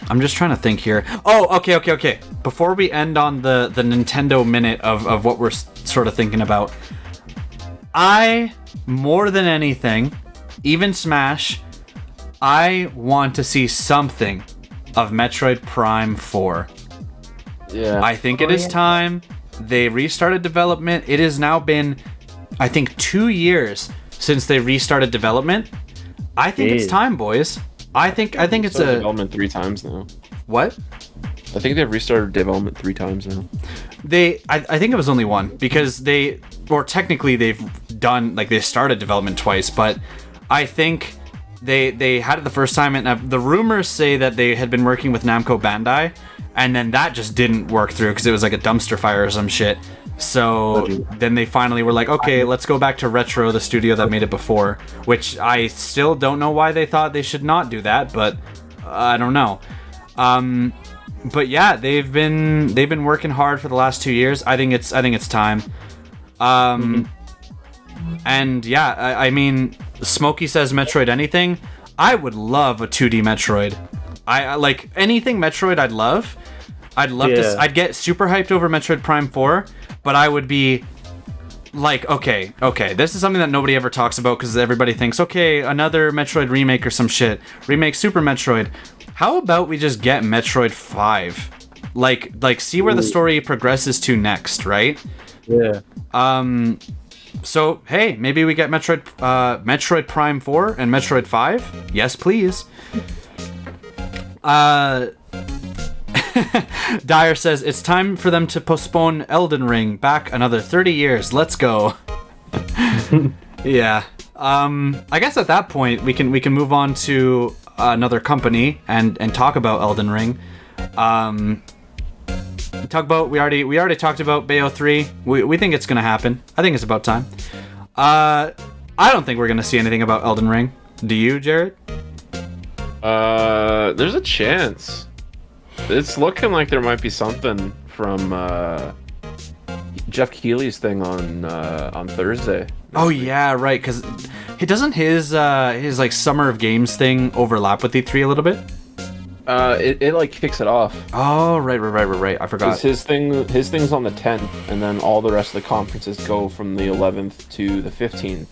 I'm just trying to think here. Oh, okay. Before we end on the Nintendo minute of what we're sort of thinking about, I, more than anything, even Smash, I want to see something of Metroid Prime 4. Yeah. I think it is time. They restarted development. It has now been, I think, 2 years since they restarted development. I think it's time, boys. I think it's a development 3 times now. What? I think they've restarted development 3 times now. I think it was only one, because technically they've done, like, they started development twice, but I think they had it the first time, and the rumors say that they had been working with Namco Bandai, and then that just didn't work through because it was like a dumpster fire or some shit. So then they finally were like, okay, let's go back to Retro, the studio that made it before, which I still don't know why they thought they should not do that, but I don't know. But yeah, they've been working hard for the last 2 years. I think it's time. And yeah, I mean, Smokey says Metroid anything. I would love a 2D Metroid. I like anything Metroid. I'd love to. I'd get super hyped over Metroid Prime 4, but I would be like, okay, this is something that nobody ever talks about because everybody thinks, okay, another Metroid remake or some shit. Remake Super Metroid. How about we just get Metroid 5? Like see where the story progresses to next, right? Yeah. So, hey, maybe we get Metroid Prime 4 and Metroid 5? Yes, please. Dyer says, it's time for them to postpone Elden Ring back another 30 years. Let's go. Yeah. I guess at that point, we can move on to another company and talk about Elden Ring. We already talked about Bayo 3. We think it's gonna happen. I think it's about time. I don't think we're gonna see anything about Elden Ring. Do you, Jared? There's a chance. It's looking like there might be something from Jeff Keighley's thing on Thursday. Oh yeah, right. Because doesn't his like Summer of Games thing overlap with E3 a little bit? It like kicks it off. Oh right. I forgot. His thing's on the 10th, and then all the rest of the conferences go from the 11th to the 15th.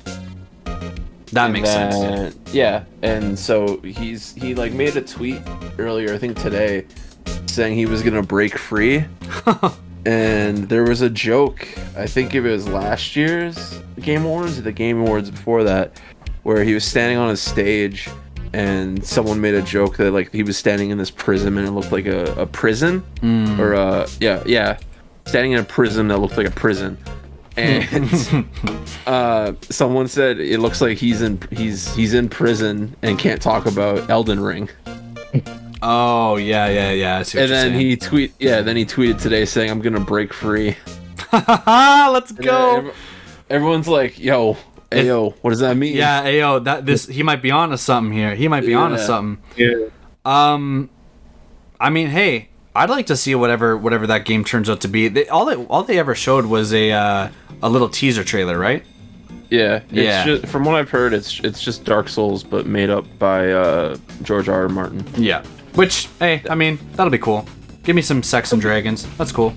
That makes sense. Yeah, and so he like made a tweet earlier, I think today, saying he was gonna break free. And there was a joke, I think it was last year's Game Awards, or the Game Awards before that, where he was standing on a stage and someone made a joke that like he was standing in this prism and it looked like a prison. Or standing in a prison that looked like a prison. And someone said it looks like he's in prison and can't talk about Elden Ring. Oh yeah. I see what and then he tweeted today saying, "I'm gonna break free." Let's go. Everyone's like, "Yo, ayo, what does that mean?" Yeah, ayo, he might be onto something here. He might be onto something. Yeah. I mean, hey, I'd like to see whatever that game turns out to be. All they ever showed was a little teaser trailer, right? Yeah. Just, from what I've heard, it's just Dark Souls, but made up by George R. R. Martin. Yeah. Which, hey, I mean, that'll be cool. Give me some sex and dragons. That's cool.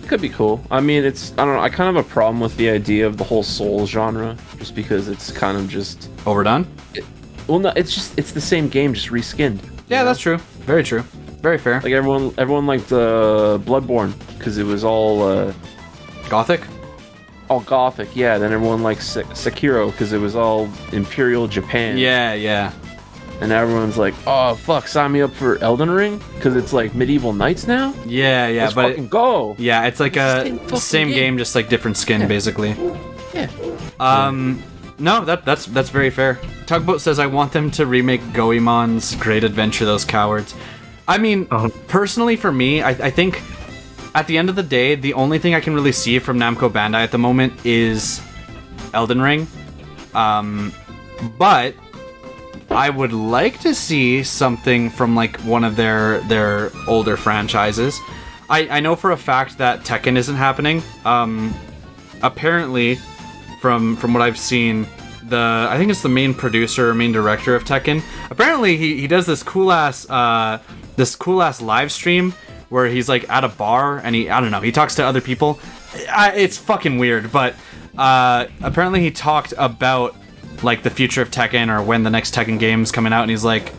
Could be cool. I mean, I don't know. I kind of have a problem with the idea of the whole Souls genre, just because it's kind of just overdone. No, it's the same game, just reskinned. Yeah, that's true. Very true. Very fair. Like everyone liked Bloodborne because it was all Gothic. All Gothic, yeah. Then everyone liked Sekiro because it was all Imperial Japan. Yeah. And everyone's like, "Oh fuck, sign me up for Elden Ring because it's like medieval knights now." Yeah, Let's fucking go. Yeah, it's like a same game, just like different skin, basically. Yeah. No, that's very fair. Tugboat says, "I want them to remake Goemon's Great Adventure, those cowards." I mean, personally for me, I think at the end of the day, the only thing I can really see from Namco Bandai at the moment is Elden Ring. But I would like to see something from like one of their older franchises. I know for a fact that Tekken isn't happening. Apparently, from what I've seen, I think it's the main producer or main director of Tekken. Apparently, he does this cool ass live stream where he's like at a bar and I don't know, he talks to other people. It's fucking weird, but apparently he talked about like the future of Tekken or when the next Tekken game's coming out, and he's like,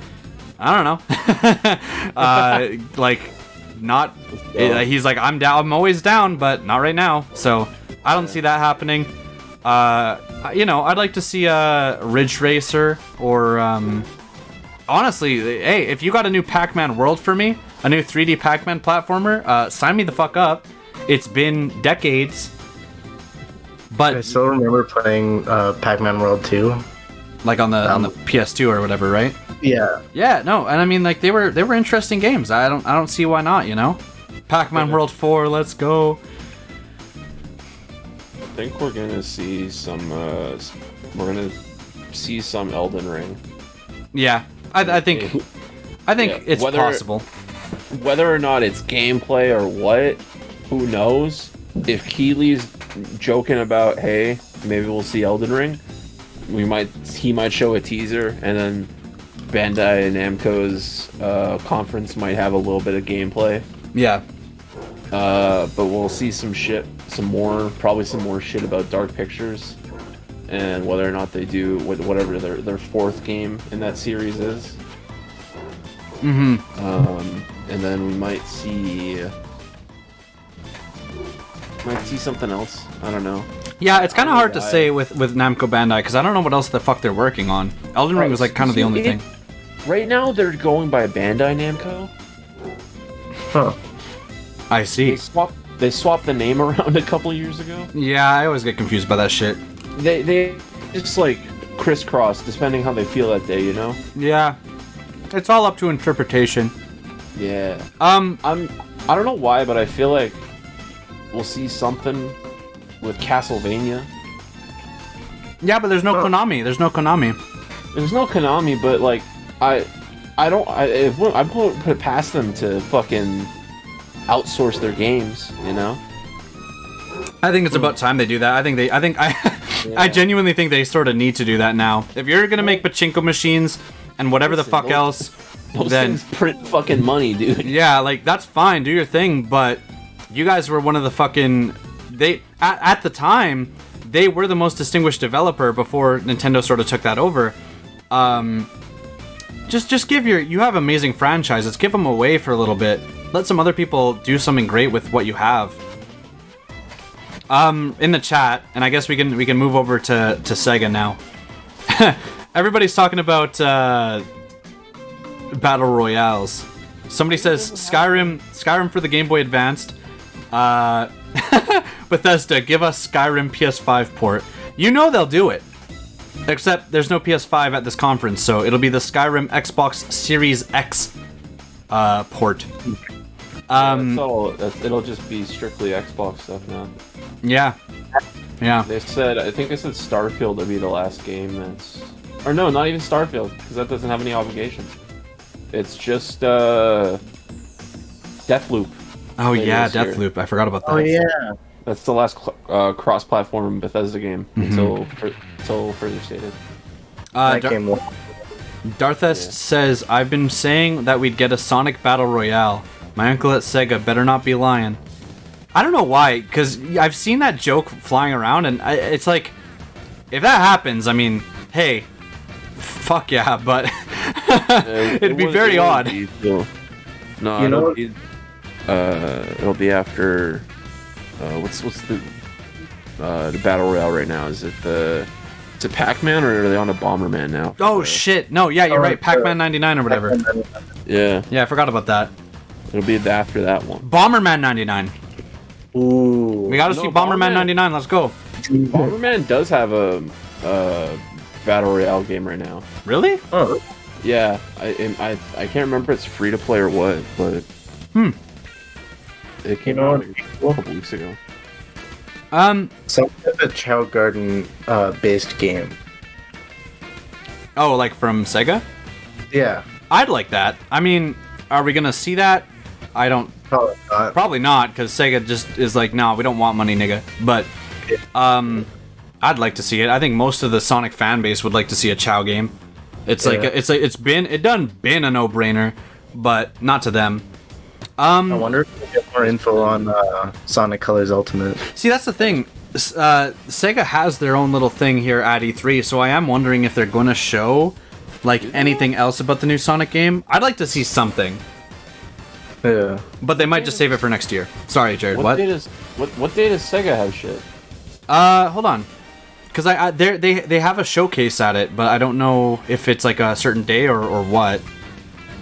I don't know, he's like, I'm down, I'm always down, but not right now. So I don't see that happening. I'd like to see a Ridge Racer or honestly, hey, if you got a new Pac-Man World for me, a new 3D Pac-Man platformer, sign me the fuck up. It's been decades. But I still remember playing Pac-Man World 2. Like on the PS2 or whatever, right? Yeah. Yeah, no, and I mean like they were interesting games. I don't see why not, you know? Pac-Man World 4, let's go. I think we're gonna see some Elden Ring. Yeah. I think it's possible. Whether or not it's gameplay or what, who knows? If Keeley's joking about, hey, maybe we'll see Elden Ring. He might show a teaser, and then Bandai and Namco's conference might have a little bit of gameplay. Yeah. But we'll see probably some more shit about Dark Pictures, and whether or not they do whatever their fourth game in that series is. Mm-hmm. And then we might see something else. I don't know. Yeah, it's kind of hard to say with Namco Bandai because I don't know what else the fuck they're working on. Elden Ring was like kind of the only thing. Right now they're going by Bandai Namco. Huh. I see. They swapped the name around a couple years ago. Yeah, I always get confused by that shit. They just like crisscross depending how they feel that day, you know? Yeah. It's all up to interpretation. Yeah. I don't know why, but I feel like we'll see something with Castlevania. Yeah, but there's no Konami. There's no Konami. There's no Konami, but like I won't put it past them to fucking outsource their games, you know? I think it's about time they do that. I genuinely think they sort of need to do that now. If you're gonna make pachinko machines and whatever the fuck else, those then things print fucking money, dude. Yeah, like that's fine, do your thing, but you guys were one of the fucking at the time they were the most distinguished developer before Nintendo sort of took that over. Just give you have amazing franchises, give them away for a little bit. Let some other people do something great with what you have. In the chat, and I guess we can move over to Sega now. Everybody's talking about battle royales. Somebody says Skyrim for the Game Boy Advanced. Bethesda, give us Skyrim PS5 port. You know they'll do it. Except there's no PS5 at this conference, so it'll be the Skyrim Xbox Series X port. It'll just be strictly Xbox stuff now. Yeah. I think they said Starfield will be the last game or no, not even Starfield, because that doesn't have any obligations. It's just Deathloop. Oh yeah, Deathloop. I forgot about that. Oh yeah. That's the last cross-platform Bethesda game until further stated. That game will. Darthest says, I've been saying that we'd get a Sonic Battle Royale. My uncle at Sega better not be lying. I don't know why, because I've seen that joke flying around, and it's like, if that happens, I mean, hey, fuck yeah, but it'd be very odd. It'll be after. What's the battle royale right now? Is it Pac-Man, or are they on a Bomberman now? Oh shit! No, yeah, you're right. Pac-Man 99 or whatever. Yeah, I forgot about that. It'll be after that one. Bomberman 99. Ooh. We gotta see Bomberman 99. Let's go. Bomberman does have a battle royale game right now. Really? Oh. Yeah, I can't remember if it's free to play or what, but it came out a couple weeks ago. Some type of Chow Garden based game. Oh, like from Sega? Yeah. I'd like that. I mean, are we gonna see that? I don't. Probably not, because Sega just is like, no, we don't want money, nigga. But, I'd like to see it. I think most of the Sonic fan base would like to see a Chow game. It's like it's been a no-brainer, but not to them. I wonder if we get more info on Sonic Colors Ultimate. See, that's the thing. Sega has their own little thing here at E3, so I am wondering if they're going to show like anything else about the new Sonic game. I'd like to see something. Yeah. But they might just save it for next year. Sorry, Jared. What day does Sega have shit? Hold on. Because they have a showcase at it, but I don't know if it's like a certain day or what.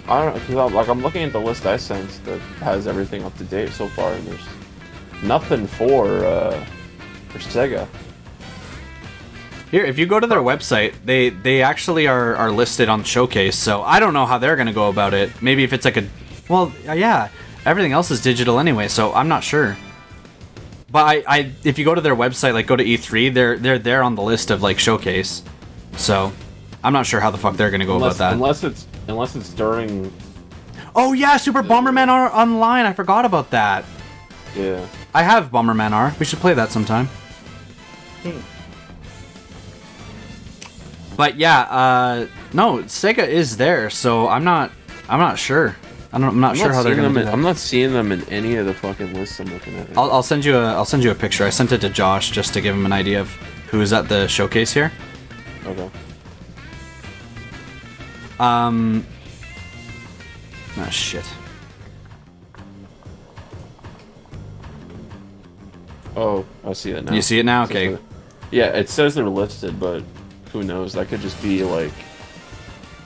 I don't know, because I'm looking at the list I sent that has everything up to date so far, and there's nothing for Sega. Here, if you go to their website, they actually are listed on Showcase, so I don't know how they're gonna go about it. Maybe if it's like yeah, everything else is digital anyway, so I'm not sure. But if you go to their website, like go to E3, they're there on the list of like Showcase, so I'm not sure how the fuck they're gonna go about that. Unless it's during. Oh yeah, Super Bomberman R Online. I forgot about that. Yeah. I have Bomberman R. We should play that sometime. But yeah, no, Sega is there, so I'm not sure. I'm not sure how they're gonna do that. I'm not seeing them in any of the fucking lists I'm looking at. I'll send you a picture. I sent it to Josh just to give him an idea of who's at the showcase here. Okay. Oh shit. Oh, I see it now. You see it now? Okay. Yeah, it says they're listed, but who knows? That could just be like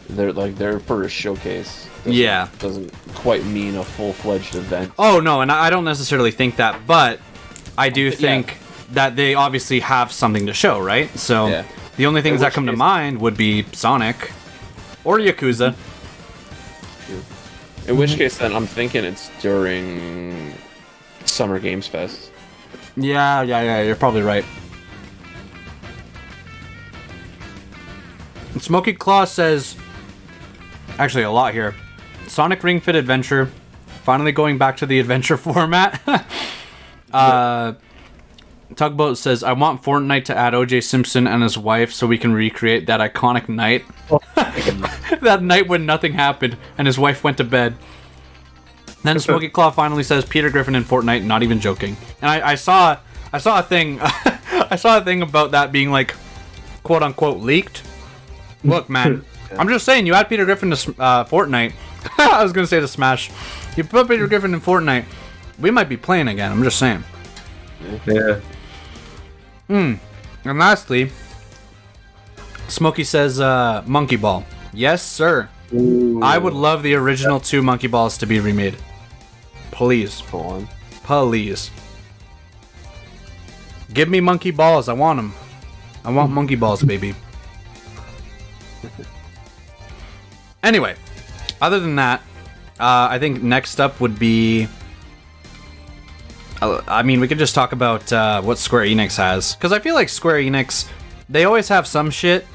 they're for a showcase. Doesn't quite mean a full-fledged event. Oh no, and I don't necessarily think that, but I do think that they obviously have something to show, right? So the only things that come to mind would be Sonic or Yakuza. In which case, then I'm thinking it's during Summer Games Fest. Yeah, you're probably right. And Smoky Claw says, actually a lot here. Sonic Ring Fit Adventure, finally going back to the adventure format. Tugboat says, I want Fortnite to add OJ Simpson and his wife so we can recreate that iconic night. That night when nothing happened and his wife went to bed. Then Smoky Claw finally says, Peter Griffin in Fortnite, not even joking. And I saw a thing I saw a thing about that being like quote unquote leaked. Look, man, I'm just saying, you add Peter Griffin to Fortnite. I was gonna say to Smash. You put Peter Griffin in Fortnite, we might be playing again. I'm just saying. Yeah. And lastly, Smokey says, Monkey Ball. Yes, sir. Ooh. I would love the original 2 Monkey Balls to be remade. Please. Go on. Please. Give me Monkey Balls. I want them. I want Monkey Balls, baby. Anyway, other than that, I think next up would be... I mean, we could just talk about what Square Enix has. Because I feel like Square Enix, they always have some shit.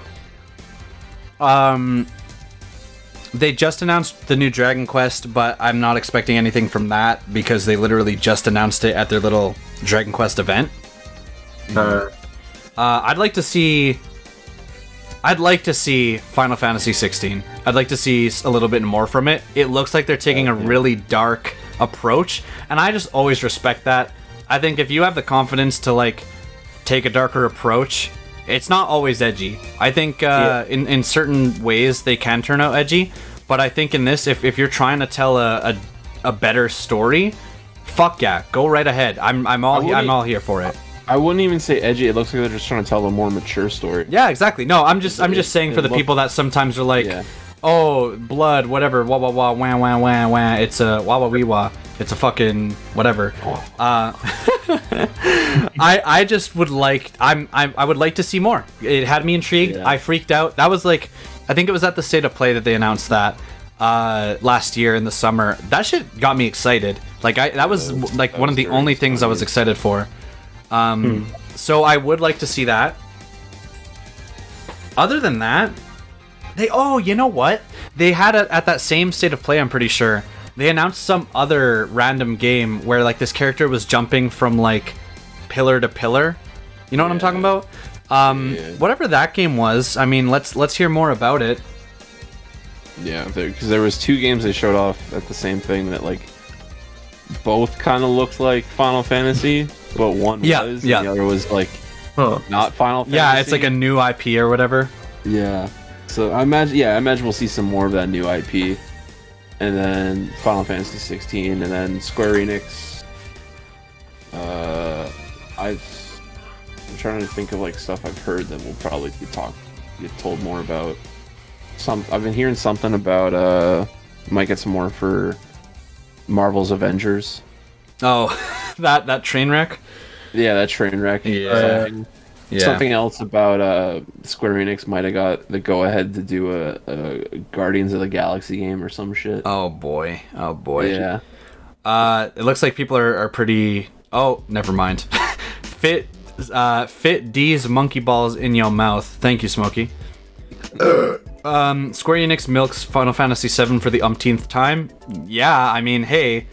They just announced the new Dragon Quest, but I'm not expecting anything from that because they literally just announced it at their little Dragon Quest event. I'd like to see Final Fantasy 16. I'd like to see a little bit more from it. It looks like they're taking a really dark approach, and I just always respect that. I think if you have the confidence to like take a darker approach, it's not always edgy. I think in certain ways they can turn out edgy, but I think in this, if you're trying to tell a better story, fuck yeah, go right ahead. I'm all here for it. I wouldn't even say edgy. It looks like they're just trying to tell a more mature story. Yeah, exactly. No, I'm just saying for the people that sometimes are like, oh, blood, whatever, wah wah wah, wah wah wah wah. It's a wah wah wee wah. It's a fucking whatever. I just would like I would like to see more. It had me intrigued. I freaked out. That was like, I think it was at the State of Play that they announced that last year in the summer. That shit got me excited. Like that was like one of the only things I was excited for. So I would like to see that. Other than that, you know what? They had at that same State of Play, I'm pretty sure, they announced some other random game where like this character was jumping from like pillar to pillar. You know what I'm talking about? Whatever that game was, I mean, let's hear more about it. Yeah, because there was 2 games they showed off at the same thing that like both kind of looked like Final Fantasy, but one was, and the other was like not Final Fantasy. Yeah, it's like a new IP or whatever. Yeah. So I imagine we'll see some more of that new IP, and then Final Fantasy 16, and then Square Enix. I'm trying to think of like stuff I've heard that we'll probably get told more about. I've been hearing something about might get some more for Marvel's Avengers. Oh, that train wreck. Yeah, that train wreck. Yeah. Something else about Square Enix might have got the go-ahead to do a Guardians of the Galaxy game or some shit. Oh boy. Yeah. It looks like people are pretty... Oh, never mind. Fit D's monkey balls in your mouth. Thank you, Smokey. Square Enix milks Final Fantasy VII for the umpteenth time. Yeah, I mean, hey,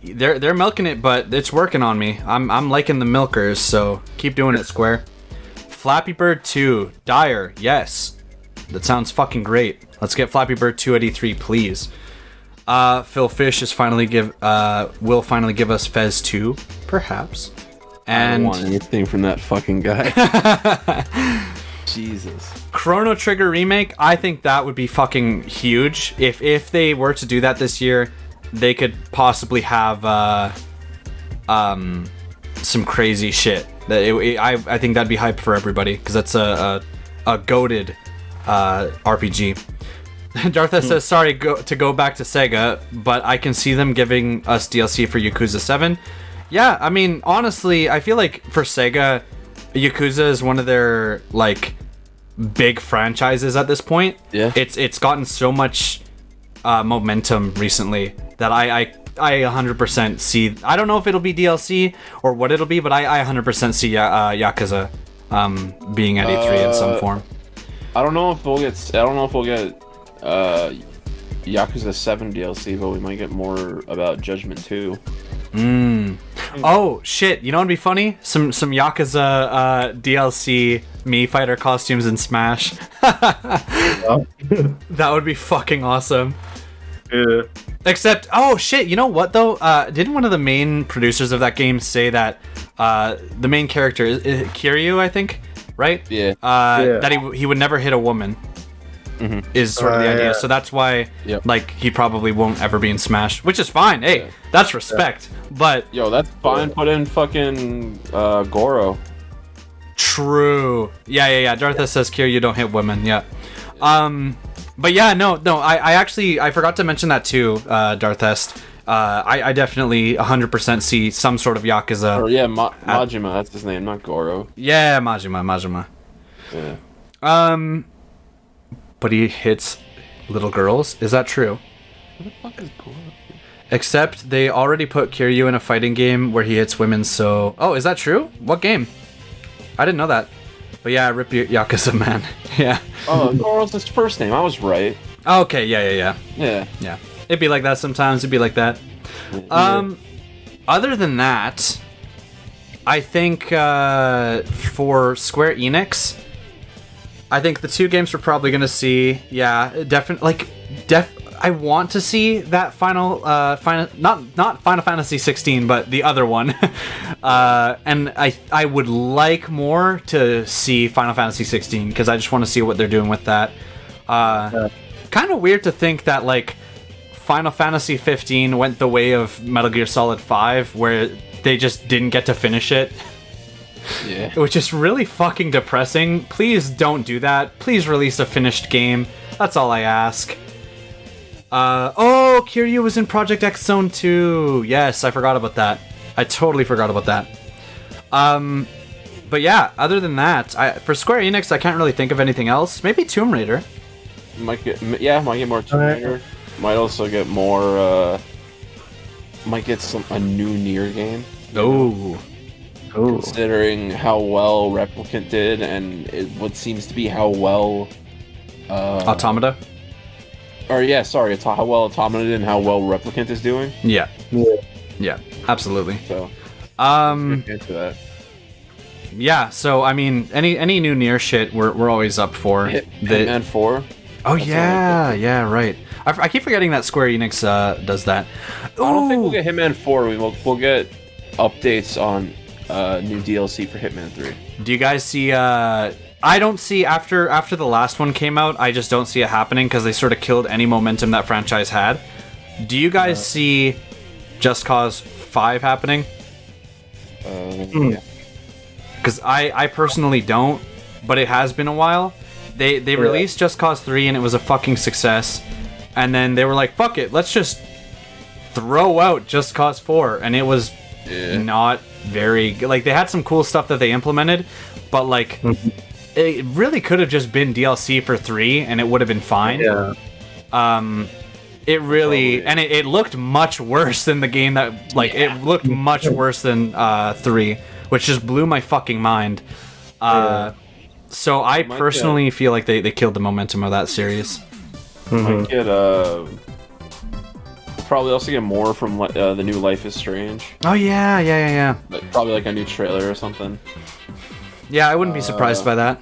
they're milking it, but it's working on me. I'm liking the milkers, so keep doing it, Square. Flappy Bird 2, Dire, yes. That sounds fucking great. Let's get Flappy Bird 2 at E3, please. Phil Fish will finally give us Fez 2, perhaps. And I don't want anything from that fucking guy. Jesus. Chrono Trigger remake, I think that would be fucking huge. If they were to do that this year, they could possibly have some crazy shit. I think that'd be hype for everybody because that's a goated RPG. Dartha says, sorry to go back to Sega, but I can see them giving us DLC for Yakuza 7. Yeah, I mean, honestly, I feel like for Sega, Yakuza is one of their, like, big franchises at this point. Yeah. It's gotten so much momentum recently that I 100% see. I don't know if it'll be DLC or what it'll be, but I 100% see Yakuza being at E3 in some form. I don't know if we'll get Yakuza 7 DLC, but we might get more about Judgment 2. Oh shit! You know what'd be funny? Some Yakuza DLC Mii Fighter costumes in Smash. That would be fucking awesome. Yeah. Except, oh shit! You know what though? Didn't one of the main producers of that game say that the main character is Kiryu, I think, right? Yeah. That he would never hit a woman. Is sort of the idea. Yeah. So that's why, Yep. like, he probably won't ever be in Smash, which is fine. Hey, that's respect. But Yo, that's fine. Put in fucking Goro. true. Yeah. Dartha says, Kiryu, don't hit women. Yeah. But yeah, no. I forgot to mention that too, Darthest. I definitely 100% see some sort of Yakuza. Or yeah, Majima. That's his name, not Goro. Yeah, Majima. Yeah. But he hits little girls. Is that true? Who the fuck is Goro? Except they already put Kiryu in a fighting game where he hits women, so... Oh, is that true? What game? I didn't know that. But yeah, rip Yakuza, man. Yeah. Oh, Goro's his first name. I was right. Okay, yeah. Yeah. It'd be like that sometimes. It'd be like that. Other than that, I think for Square Enix, I think the two games we're probably gonna see, definitely, I want to see that not Final Fantasy 16, but the other one, and I would like more to see Final Fantasy 16 because I just want to see what they're doing with that. Kind of weird to think that like Final Fantasy 15 went the way of Metal Gear Solid 5, where they just didn't get to finish it. Yeah. Which is really fucking depressing. Please don't do that. Please release a finished game. That's all I ask. Kiryu was in Project X Zone 2. Yes, I forgot about that. I totally forgot about that. But yeah, other than that, for Square Enix, I can't really think of anything else. Maybe Tomb Raider. Might get more Tomb Raider. Might also get more. Might get a new Nier game. Oh. Considering how well Replicant did, and what seems to be how well Automata. How well Automata did and how well Replicant is doing. Yeah, absolutely. So, into that. Yeah, so I mean, any new Nier shit, we're always up for. Hitman 4. Oh yeah, right. I keep forgetting that Square Enix does that. Ooh. I don't think we'll get Hitman 4. We'll get updates on new DLC for Hitman 3. Do you guys see? I don't see after the last one came out. I just don't see it happening because they sort of killed any momentum that franchise had. Do you guys see Just Cause 5 happening? Yeah. Because I personally don't, but it has been a while. They released Just Cause 3 and it was a fucking success, and then they were like, fuck it, let's just throw out Just Cause 4, and it was not very like, they had some cool stuff that they implemented, but like it really could have just been DLC for 3 and it would have been fine. It really it looked much worse than the game that it looked much worse than 3, which just blew my fucking mind. So I personally feel like they killed the momentum of that series. Might get probably also get more from the new Life is Strange. Oh yeah. Probably like a new trailer or something. Yeah, I wouldn't be surprised by that.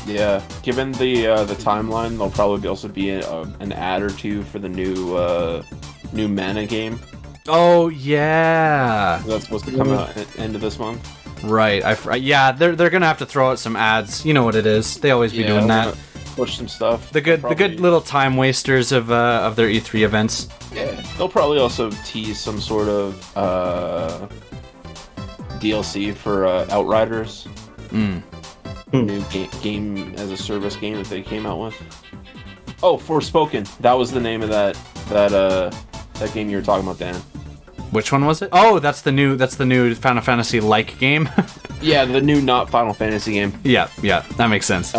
Yeah, given the timeline, there'll probably also be an ad or two for the new mana game. Oh yeah, That's supposed to come out at the end of this month. right. Yeah, they're gonna have to throw out some ads. You know what it is. They always be doing that. Push some stuff. The good little time wasters of their E3 events. Yeah, they'll probably also tease some sort of DLC for Outriders. New game as a service game that they came out with. Oh, Forspoken. That was the name of that game you were talking about, Dan. Which one was it? Oh, that's the new Final Fantasy like game. Yeah, the new not Final Fantasy game. Yeah, that makes sense.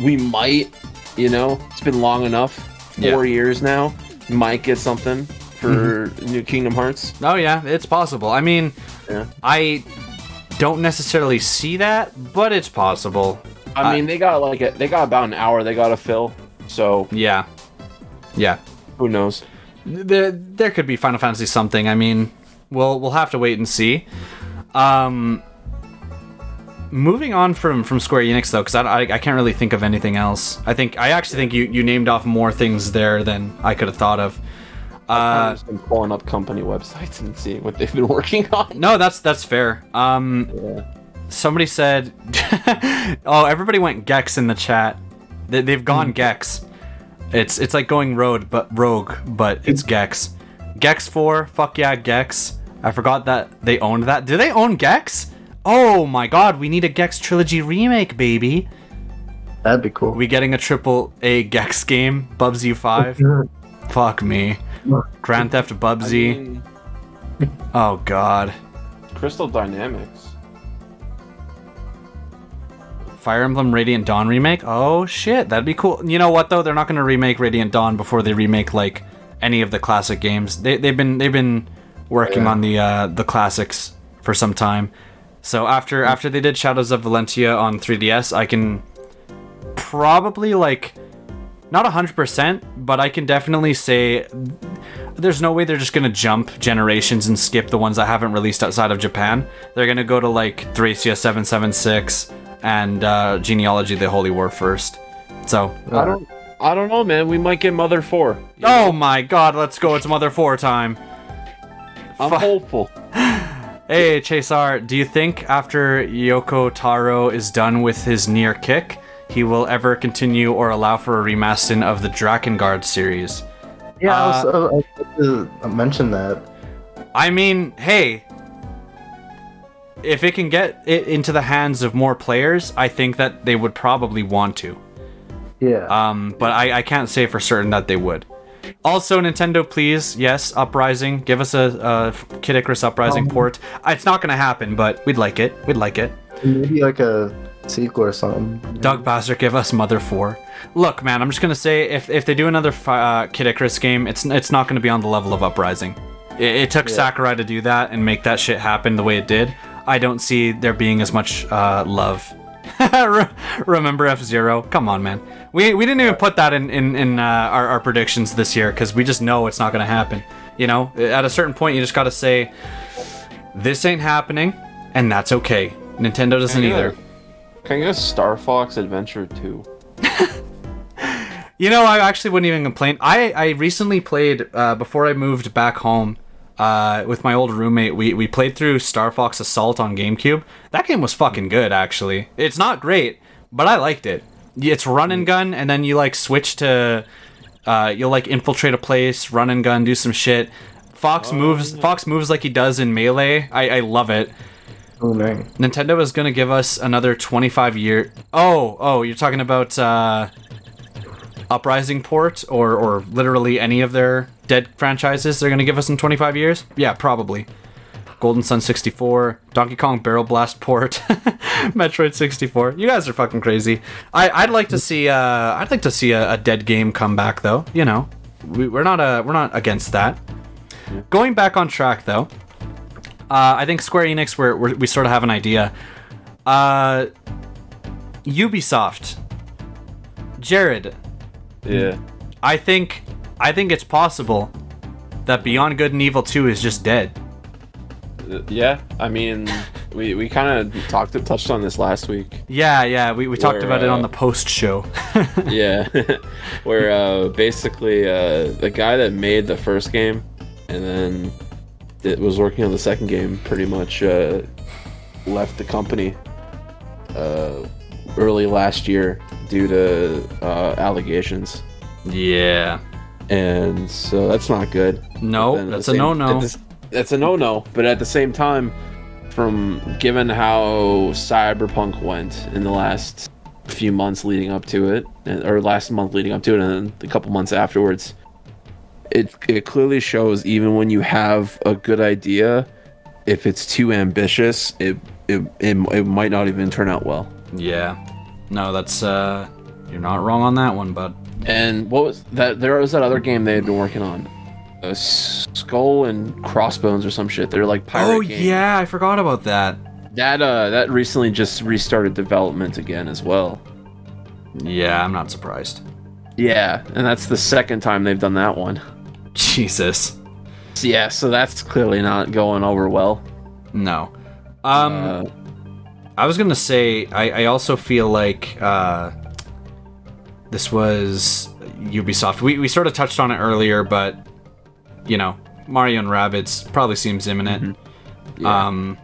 We might, it's been long enough. 4 years now. Might get something for New Kingdom Hearts. Oh yeah, it's possible. I mean, Yeah. I don't necessarily see that, but it's possible. I mean, they got about an hour they got to fill. So Yeah. who knows? There could be Final Fantasy something. I mean, we'll have to wait and see. Moving on from Square Enix though, because I can't really think of anything else. I actually think you named off more things there than I could have thought of. I've just been pulling up company websites and seeing what they've been working on. No, that's fair. Somebody said, oh, everybody went Gex in the chat. They've gone Gex. It's like going rogue, but it's Gex. Gex 4, fuck yeah, Gex. I forgot that they owned that. Do they own Gex? Oh my god, we need a Gex trilogy remake, baby. That'd be cool. We getting a triple A Gex game, Bubsy 5. Fuck me. Grand Theft Bubsy. Oh god. Crystal Dynamics. Fire Emblem Radiant Dawn remake? Oh shit, that'd be cool. You know what though? They're not going to remake Radiant Dawn before they remake like any of the classic games. They've been working on the classics for some time. So after they did Shadows of Valentia on 3DS, I can probably like not 100%, but I can definitely say there's no way they're just gonna jump generations and skip the ones that haven't released outside of Japan. They're gonna go to like Thracia 776 and Genealogy: The Holy War first. So I don't know, man. We might get Mother 4. Oh my god, let's go. It's Mother 4 time. I'm hopeful. Hey, Chasar, do you think after Yoko Taro is done with his near kick, he will ever continue or allow for a remaster of the Drakengard series? Yeah, I was to mention that. I mean, hey, if it can get it into the hands of more players, I think that they would probably want to. Yeah. But I can't say for certain that they would. Also, Nintendo, please, yes, Uprising. Give us a Kid Icarus Uprising port. It's not gonna happen, but we'd like it. We'd like it. Maybe like a sequel or something. Doug Bastard, give us Mother 4. Look, man, I'm just gonna say if they do another Kid Icarus game, it's not gonna be on the level of Uprising. It took Sakurai to do that and make that shit happen the way it did. I don't see there being as much love. Remember F-Zero? Come on, man. We didn't even put that in our predictions this year because we just know it's not gonna happen. You know, at a certain point, you just gotta say, this ain't happening, and that's okay. Nintendo doesn't either. Can I get Star Fox Adventure 2? You know, I actually wouldn't even complain. I recently played, before I moved back home, with my old roommate, we played through Star Fox Assault on GameCube. That game was fucking good, actually. It's not great, but I liked it. It's run and gun, and then you, like, switch to... you'll, like, infiltrate a place, run and gun, do some shit. Fox moves like he does in Melee. I love it. Oh, man. Nintendo is gonna give us another 25 year... Oh, you're talking about, Uprising port, or literally any of their dead franchises they're gonna give us in 25 years? Yeah, probably. Golden Sun 64, Donkey Kong Barrel Blast port, Metroid 64. You guys are fucking crazy. I'd like to see a dead game come back though. You know, we're not against that. Going back on track though, I think Square Enix we sort of have an idea. Ubisoft, Jared. Yeah. I think it's possible that Beyond Good and Evil 2 is just dead. Yeah, I mean, We kind of touched on this last week. Yeah, we talked about it on the post show. Yeah, where basically the guy that made the first game and then was working on the second game pretty much left the company early last year due to allegations. Yeah. And so that's not good. No, that's a no-no. That's a no-no, but at the same time, given how Cyberpunk went in the last few months leading up to it, or last month leading up to it, and then a couple months afterwards, it clearly shows even when you have a good idea, if it's too ambitious, it might not even turn out well. Yeah. No, that's you're not wrong on that one, bud. And what was that? There was that other game they had been working on, Skull and Crossbones or some shit. They're like pirate game. Yeah, I forgot about that. That recently just restarted development again as well. Yeah, I'm not surprised. Yeah, and that's the second time they've done that one. Jesus. Yeah, so that's clearly not going over well. No. I was gonna say I also feel like this was Ubisoft. We sort of touched on it earlier, but you know, Mario and Rabbids probably seems imminent. Mm-hmm. Yeah.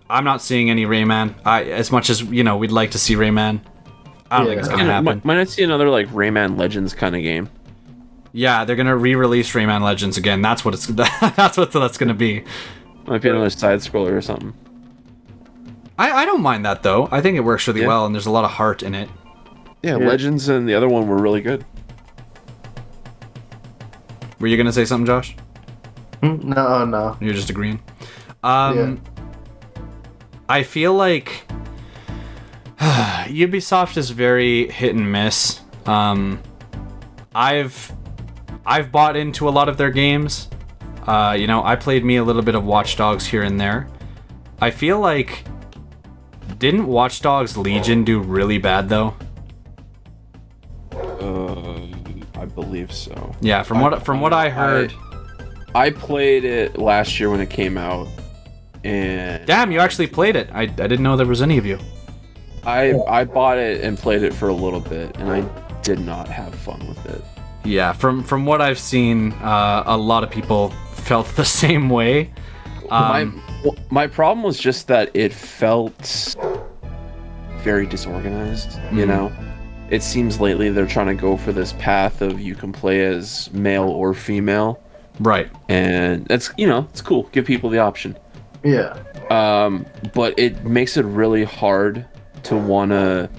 I'm not seeing any Rayman. As much as we'd like to see Rayman, I don't think it's gonna happen. Might not see another like Rayman Legends kind of game. Yeah, they're gonna re-release Rayman Legends again. That's what that's gonna be. Might be another side scroller or something. I don't mind that though. I think it works really well, and there's a lot of heart in it. Yeah, Legends and the other one were really good. Were you gonna say something, Josh? No. You're just agreeing. I feel like Ubisoft is very hit and miss. I've bought into a lot of their games. I played me a little bit of Watch Dogs here and there. I feel like didn't Watch Dogs Legion do really bad though? I believe so. Yeah, from what I heard. I played it last year when it came out, and damn, you actually played it. I didn't know there was any of you. I bought it and played it for a little bit, and I did not have fun with it. Yeah, from what I've seen, a lot of people felt the same way. My problem was just that it felt very disorganized, you know? It seems lately they're trying to go for this path of you can play as male or female. Right. And it's, it's cool. Give people the option. Yeah. But it makes it really hard to want to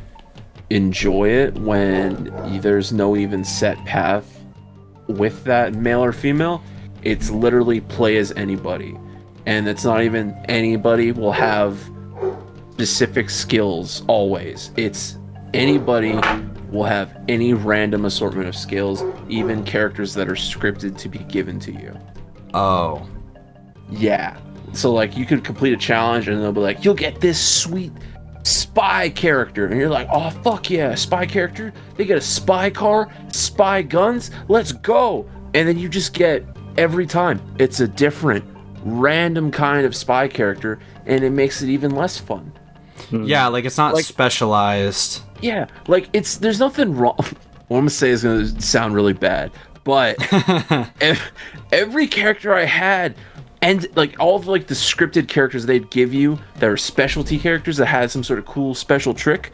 enjoy it when there's no even set path with that male or female. It's literally play as anybody. And it's not even anybody will have specific skills always. It's anybody will have any random assortment of skills, even characters that are scripted to be given to you. Oh. Yeah. So like you could complete a challenge and they'll be like, you'll get this sweet spy character. And you're like, oh fuck yeah, spy character? They get a spy car, spy guns, let's go. And then you just get every time. It's a different random kind of spy character, and it makes it even less fun. Yeah, like it's not specialized. Yeah, like there's nothing wrong. What I'm gonna say is gonna sound really bad, but every character I had, and like all of like the scripted characters they'd give you that are specialty characters that had some sort of cool special trick,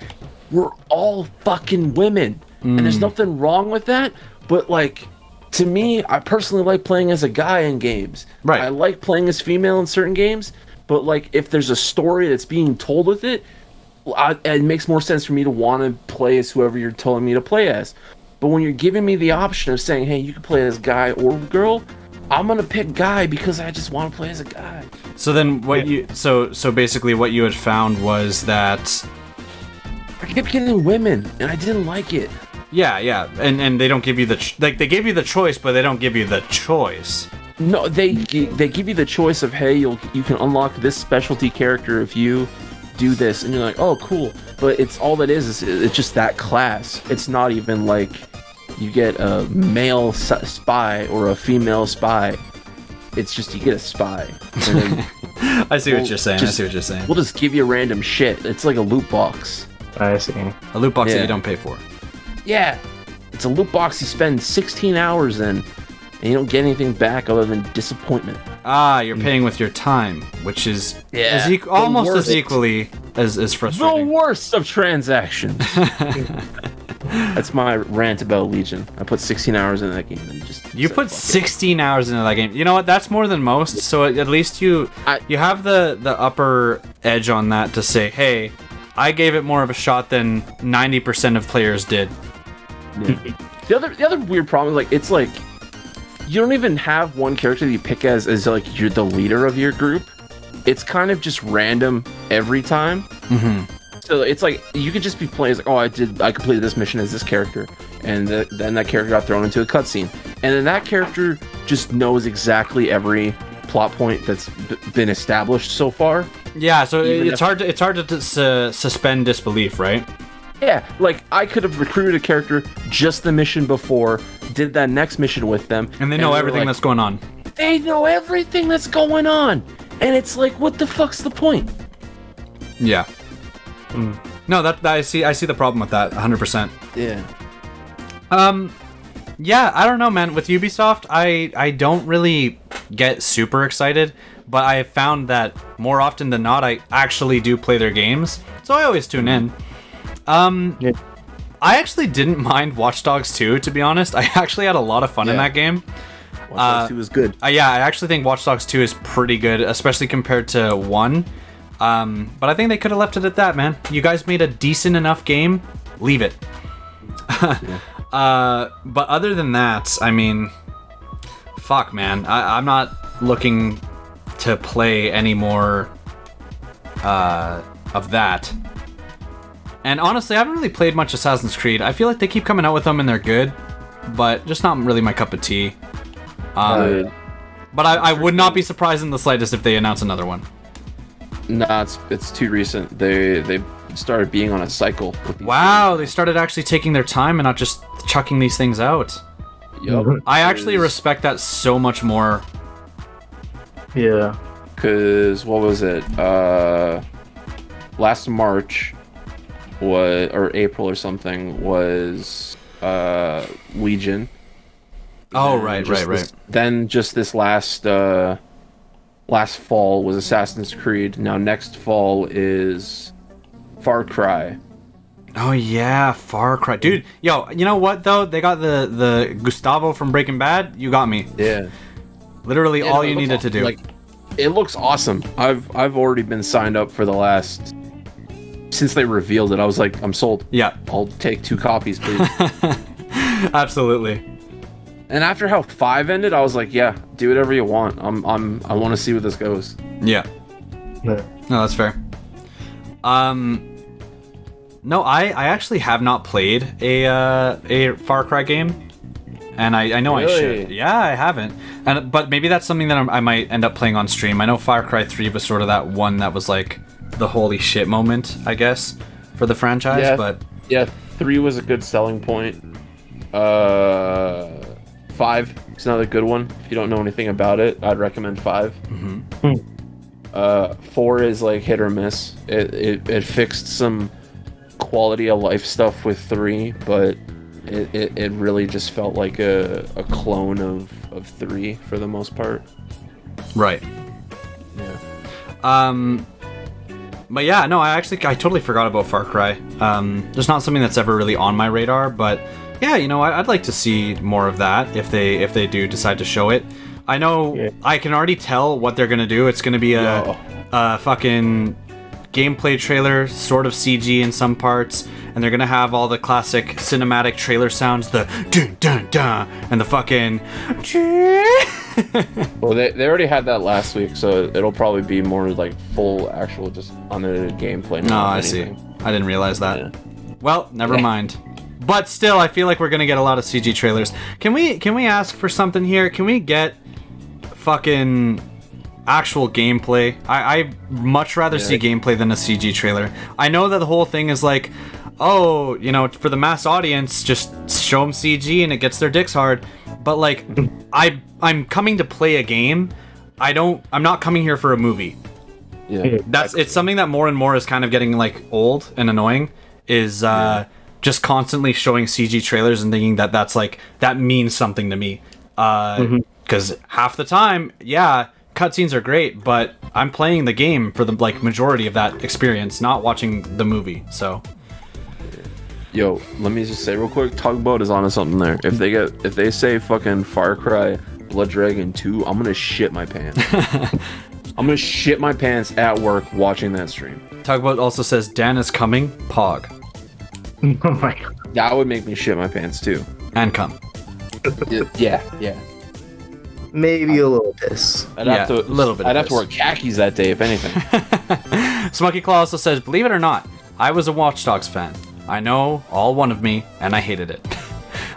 were all fucking women. And there's nothing wrong with that, but like to me, I personally like playing as a guy in games. Right. I like playing as female in certain games, but like if there's a story that's being told with it, it makes more sense for me to want to play as whoever you're telling me to play as. But when you're giving me the option of saying, hey, you can play as guy or girl, I'm gonna pick guy because I just want to play as a guy. So then so basically what you had found was that I kept getting women and I didn't like it. Yeah, and they don't give you they give you the choice, but they don't give you the choice. No, they give you the choice of, hey, you can unlock this specialty character if you do this, and you're like, oh, cool. But it's all that is it's just that class. It's not even like you get a male spy or a female spy. it's just you get a spy. And then I see what you're saying. I see what you're saying. We'll just give you random shit. It's like a loot box. I see. A loot box that you don't pay for. Yeah. It's a loot box you spend 16 hours in, and you don't get anything back other than disappointment. Ah, you're paying with your time, which is almost as equally as frustrating. The worst of transactions. That's my rant about Legion. I put 16 hours into that game and just... You put 16 hours into that game. You know what? That's more than most, so at least you have the upper edge on that to say, hey, I gave it more of a shot than 90% of players did. Yeah. The other weird problem is, it's like you don't even have one character that you pick as like you're the leader of your group. It's kind of just random every time. Mm-hmm. So it's like you could just be playing like, I completed this mission as this character, and then that character got thrown into a cutscene, and then that character just knows exactly every plot point that's been established so far. Yeah, so it's hard to suspend disbelief, right? Yeah, like I could have recruited a character just the mission before, did that next mission with them, and they know everything that's going on. They know everything that's going on, and it's like, what the fuck's the point? Yeah. No, that I see the problem with that 100%. Yeah. Yeah, I don't know, man. With Ubisoft, I don't really get super excited, but I have found that more often than not, I actually do play their games, so I always tune in. I actually didn't mind Watch Dogs 2, to be honest. I actually had a lot of fun in that game. Watch Dogs 2 was good. Yeah, I actually think Watch Dogs 2 is pretty good, especially compared to 1. But I think they could have left it at that, man. You guys made a decent enough game. Leave it. But other than that, I mean, fuck, man. I'm not looking to play any more of that. And honestly, I haven't really played much Assassin's Creed. I feel like they keep coming out with them and they're good, but just not really my cup of tea. But I would not be surprised in the slightest if they announce another one. Nah, it's too recent. They started being on a cycle. Wow, they started actually taking their time and not just chucking these things out. Yup. I actually respect that so much more. Yeah. Cause what was it? Last March or April or something was Legion. Oh, right. Then just this last fall was Assassin's Creed. Now next fall is Far Cry. Oh yeah, Far Cry. Dude, yo, you know what though? They got the Gustavo from Breaking Bad. You got me. Yeah. Literally all you needed to do. Like, it looks awesome. I've already been signed up for the last... Since they revealed it, I was like, I'm sold. Yeah. I'll take 2 copies, please. Absolutely. And after how 5 ended, I was like, yeah, do whatever you want. I want to see where this goes. Yeah. No, that's fair. No, I actually have not played a Far Cry game, and I know Really? I should. Yeah, I haven't. But maybe that's something that I might end up playing on stream. I know Far Cry 3 was sort of that one that was like the holy shit moment, I guess, for the franchise. Yeah, but 3 was a good selling point. 5 is another good one. If you don't know anything about it, I'd recommend 5. 4 is like hit or miss. It fixed some quality of life stuff with 3, but it really just felt like a clone of 3 for the most part. Right. Yeah. But yeah, no, I totally forgot about Far Cry. Just not something that's ever really on my radar, but yeah, you know, I'd like to see more of that if they do decide to show it. I know I can already tell what they're gonna do. It's gonna be a fucking gameplay trailer, sort of CG in some parts, and they're gonna have all the classic cinematic trailer sounds, the dun dun dun, and the fucking. Well, they already had that last week, so it'll probably be more like full actual just on the gameplay. No, I see. I didn't realize that. Yeah. Well, never mind. But still, I feel like we're gonna get a lot of CG trailers. Can we ask for something here? Can we get fucking actual gameplay? I much rather see gameplay than a CG trailer. I know that the whole thing is like, oh, you know, for the mass audience, just show them CG and it gets their dicks hard. But like, I'm coming to play a game. I'm not coming here for a movie. Yeah. It's something that more and more is kind of getting like old and annoying. Is just constantly showing CG trailers and thinking that means something to me. Because half the time, yeah, cutscenes are great, but I'm playing the game for the like majority of that experience, not watching the movie. So, yo, let me just say real quick, Tugboat is onto something there. If they say fucking Far Cry Blood Dragon 2, I'm gonna shit my pants. I'm gonna shit my pants at work watching that stream. Tugboat also says Dan is coming, Pog. Oh my god. That would make me shit my pants too. And come. Yeah. Maybe a little piss. I'd have to wear khakis that day, if anything. Smoky Claw also says, believe it or not, I was a Watch Dogs fan. I know, all one of me, and I hated it.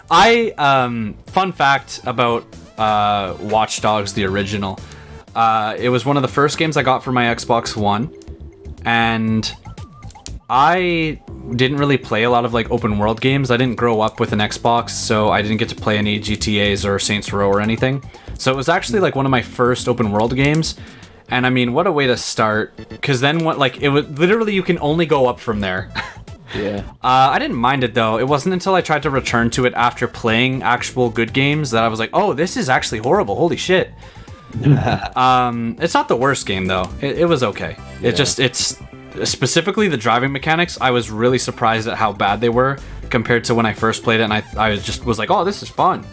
Fun fact about Watch Dogs, the original. It was one of the first games I got for my Xbox One, and I didn't really play a lot of like open world games. I didn't grow up with an Xbox, so I didn't get to play any GTAs or Saints Row or anything. So it was actually like one of my first open world games. And I mean, what a way to start, because then it was literally, you can only go up from there. Yeah. I didn't mind it though. It wasn't until I tried to return to it after playing actual good games that I was like, oh, this is actually horrible. Holy shit. It's not the worst game though. It was okay. Yeah. It's specifically the driving mechanics. I was really surprised at how bad they were compared to when I first played it, and I was like, oh, this is fun.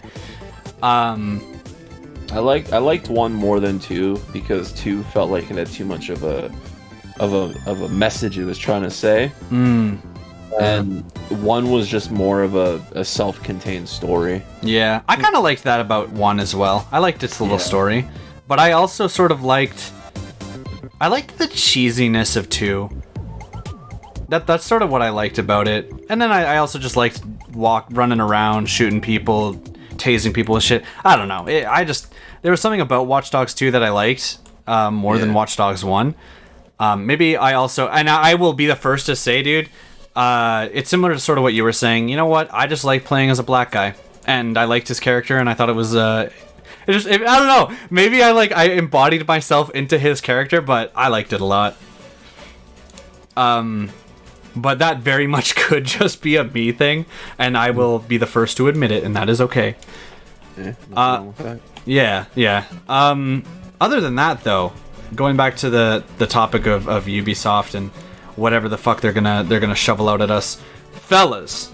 I liked 1 more than 2 because 2 felt like it had too much of a message it was trying to say. And 1 was just more of a self-contained story. Yeah, I kind of liked that about 1 as well. I liked its little story, but I also sort of liked the cheesiness of 2. That's sort of what I liked about it. And then I also just liked running around, shooting people, tasing people with shit. I don't know. There was something about Watch Dogs 2 that I liked more than Watch Dogs 1. Maybe I also, and I will be the first to say, dude, it's similar to sort of what you were saying. You know what? I just like playing as a black guy, and I liked his character, and I thought it was I don't know. Maybe I embodied myself into his character, but I liked it a lot. But that very much could just be a me thing, and I will be the first to admit it, and that is okay. Yeah, nothing wrong with that. Yeah. Other than that, though, going back to the topic of Ubisoft and whatever the fuck they're gonna shovel out at us, fellas,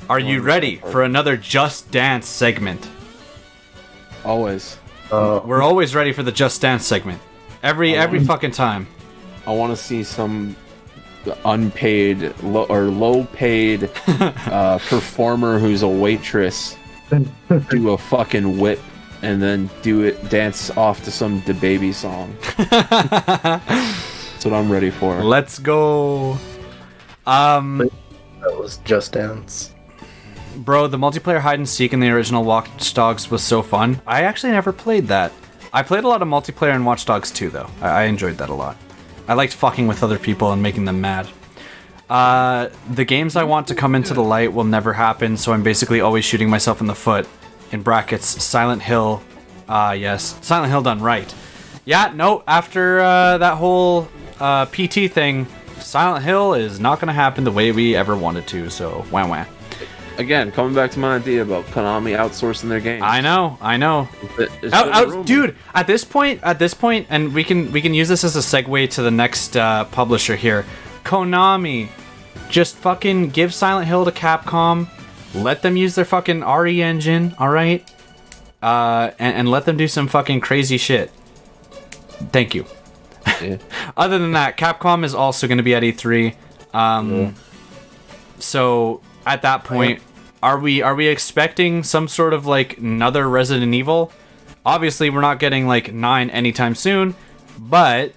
are you ready for another Just Dance segment? Always. We're always ready for the Just Dance segment. Every fucking time. I want to see some unpaid low paid performer who's a waitress do a fucking whip and then dance off to some DaBaby song. That's what I'm ready for. Let's go. That was Just Dance. Bro, the multiplayer hide and seek in the original Watch Dogs was so fun. I actually never played that. I played a lot of multiplayer in Watch Dogs 2 though. I enjoyed that a lot. I liked fucking with other people and making them mad. The games I want to come into the light will never happen, so I'm basically always shooting myself in the foot. In brackets, Silent Hill. Yes. Silent Hill done right. Yeah, no, after that whole PT thing, Silent Hill is not going to happen the way we ever wanted to, so wah. Again, coming back to my idea about Konami outsourcing their games. I know. Dude, at this point, and we can use this as a segue to the next publisher here. Konami, just fucking give Silent Hill to Capcom. Let them use their fucking RE engine, all right? And let them do some fucking crazy shit. Thank you. Yeah. Other than that, Capcom is also going to be at E3. So at that point, are we expecting some sort of like another Resident Evil? Obviously, we're not getting like 9 anytime soon, but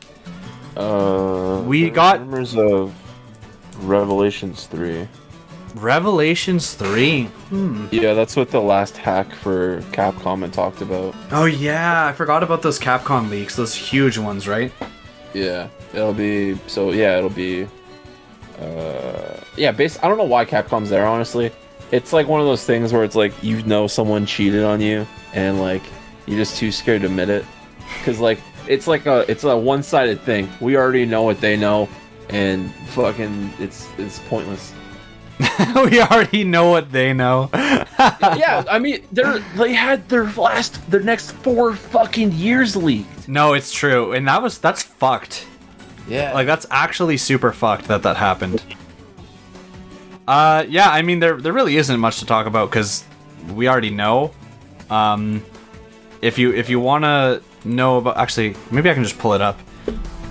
we got rumors of Revelations 3. Revelations 3. Yeah, that's what the last hack for Capcom had talked about. Oh yeah, I forgot about those Capcom leaks, those huge ones, right? Yeah, it'll be Yeah, I don't know why Capcom's there, honestly. It's like one of those things where it's like, you know someone cheated on you, and like, you're just too scared to admit it. Because like, it's a one-sided thing. We already know what they know, and fucking, it's pointless. We already know what they know. Yeah, I mean, they had their next 4 fucking years leaked. No, it's true, and that's fucked. Yeah. Like, that's actually super fucked that happened. Yeah, I mean, there really isn't much to talk about because we already know. If you want to know about, actually, maybe I can just pull it up.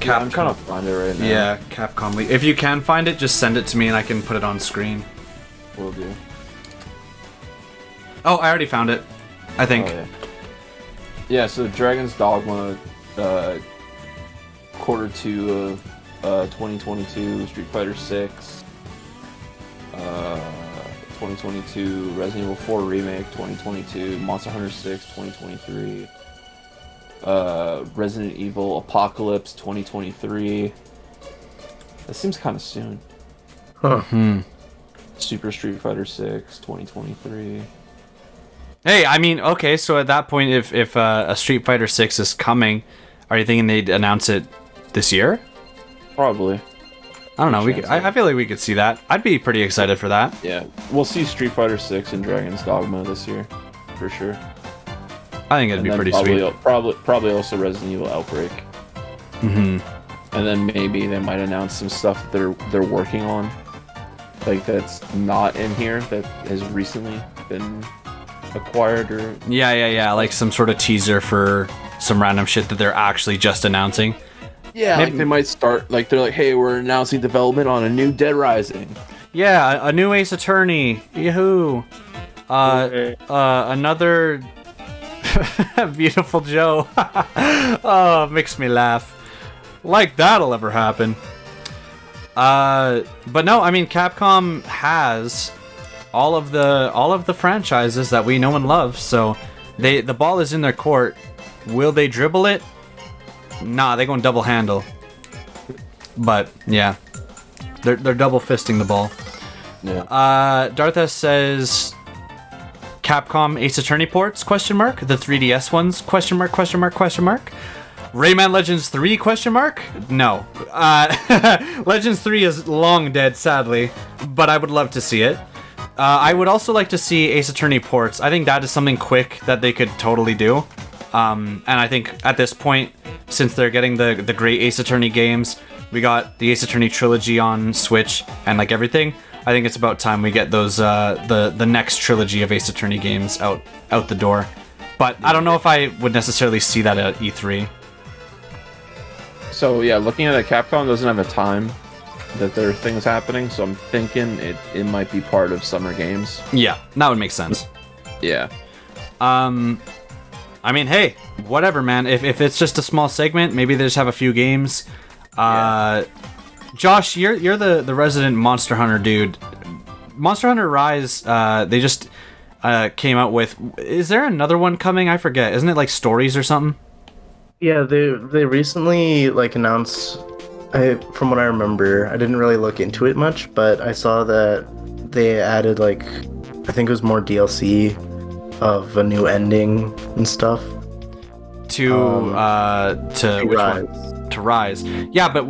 Yeah, I'm trying to find it right now. Yeah, Capcom leak. If you can find it, just send it to me and I can put it on screen. Will do. Oh, I already found it, I think. Oh, yeah, so Dragon's Dogma, Q2 of 2022, Street Fighter 6, 2022, Resident Evil 4 Remake, 2022, Monster Hunter 6, 2023, Resident Evil Apocalypse, 2023. That seems kind of soon. Huh. Super Street Fighter 6, 2023. Hey, I mean, okay, so at that point, if a Street Fighter 6 is coming, are you thinking they'd announce it this year? Probably. I don't know. I feel like we could see that. I'd be pretty excited for that. Yeah, we'll see Street Fighter 6 and Dragon's Dogma this year, for sure. I think it'd be pretty sweet. Probably also Resident Evil Outbreak. Mm-hmm. And then maybe they might announce some stuff that they're working on, like that's not in here that has recently been acquired or. Yeah. Like some sort of teaser for some random shit that they're actually just announcing. Yeah, maybe. Like they might start, like they're like, hey, we're announcing development on a new Dead Rising. Yeah, a new Ace Attorney. Yahoo! Another Beautiful Joe. Oh, it makes me laugh. Like that'll ever happen. But no, I mean, Capcom has all of the franchises that we know and love, so the ball is in their court. Will they dribble it? Nah, they going double handle. But yeah, they're double fisting the ball. Yeah. Dartha says Capcom Ace Attorney ports ? The 3DS ones ? Rayman Legends 3 ? No. Legends 3 is long dead, sadly, but I would love to see it. I would also like to see Ace Attorney ports. I think that is something quick that they could totally do. And I think at this point, since they're getting the great Ace Attorney games, we got the Ace Attorney trilogy on Switch and like everything, I think it's about time we get those the next trilogy of Ace Attorney games out the door. But I don't know if I would necessarily see that at E3. So yeah, looking at it, Capcom doesn't have a time that there are things happening, so I'm thinking it might be part of Summer Games. Yeah, that would make sense. Yeah. I mean, hey, whatever, man. If it's just a small segment, maybe they just have a few games. Josh, you're the resident Monster Hunter dude. Monster Hunter Rise, they just came out with. Is there another one coming? I forget. Isn't it like Stories or something? Yeah, they recently like announced. From what I remember, I didn't really look into it much, but I saw that they added like, I think it was more DLC of a new ending and stuff. To which Rise. one? To Rise. Yeah, but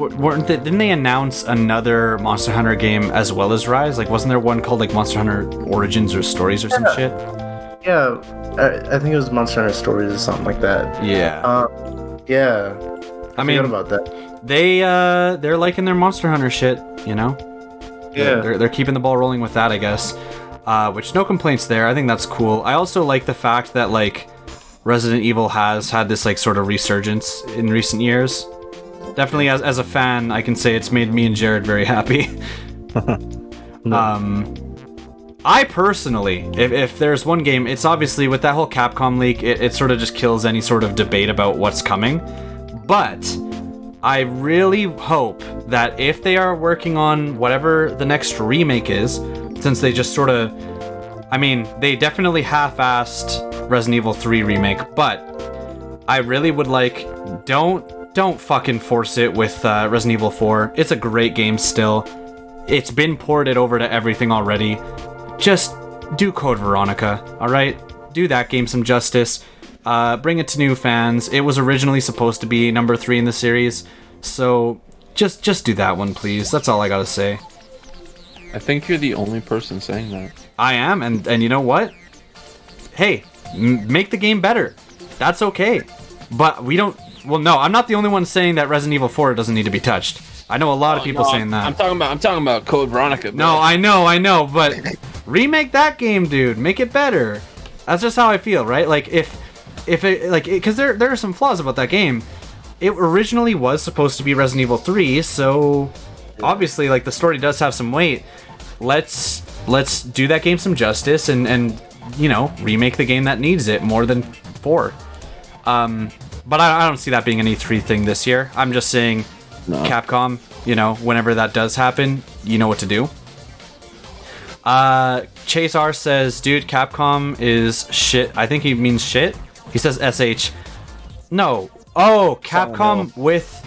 didn't they announce another Monster Hunter game as well as Rise? Like, wasn't there one called like Monster Hunter Origins or Stories or some shit? Yeah, I think it was Monster Hunter Stories or something like that. Yeah. Yeah. I mean, forgot about that. They're liking their Monster Hunter shit, you know? Yeah. They're keeping the ball rolling with that, I guess. Which, no complaints there. I think that's cool. I also like the fact that, like, Resident Evil has had this, like, sort of resurgence in recent years. Definitely, as a fan, I can say it's made me and Jared very happy. I personally, if there's one game, it's obviously, with that whole Capcom leak, it sort of just kills any sort of debate about what's coming. But I really hope that if they are working on whatever the next remake is, since they just sort of, I mean, they definitely half-assed Resident Evil 3 remake, but I really would like, don't fucking force it with Resident Evil 4. It's a great game still. It's been ported over to everything already. Just do Code Veronica, alright? Do that game some justice. Bring it to new fans. It was originally supposed to be number 3 in the series, so just do that one, please. That's all I gotta say. I think you're the only person saying that. I am, and you know what? Hey, make the game better. That's okay. But we don't... Well, no, I'm not the only one saying that Resident Evil 4 doesn't need to be touched. I know a lot of people saying that. I'm talking about Code Veronica. No, I know, but remake that game, dude. Make it better. That's just how I feel, right? Like if it like because there are some flaws about that game. It originally was supposed to be Resident Evil 3, so obviously like the story does have some weight. Let's do that game some justice and you know, remake the game that needs it more than 4. But I don't see that being an E3 thing this year. I'm just saying, no. Capcom, you know, whenever that does happen, you know what to do. Chase R says, dude, Capcom is shit. I think he means shit. He says SH. No. Oh, Capcom with...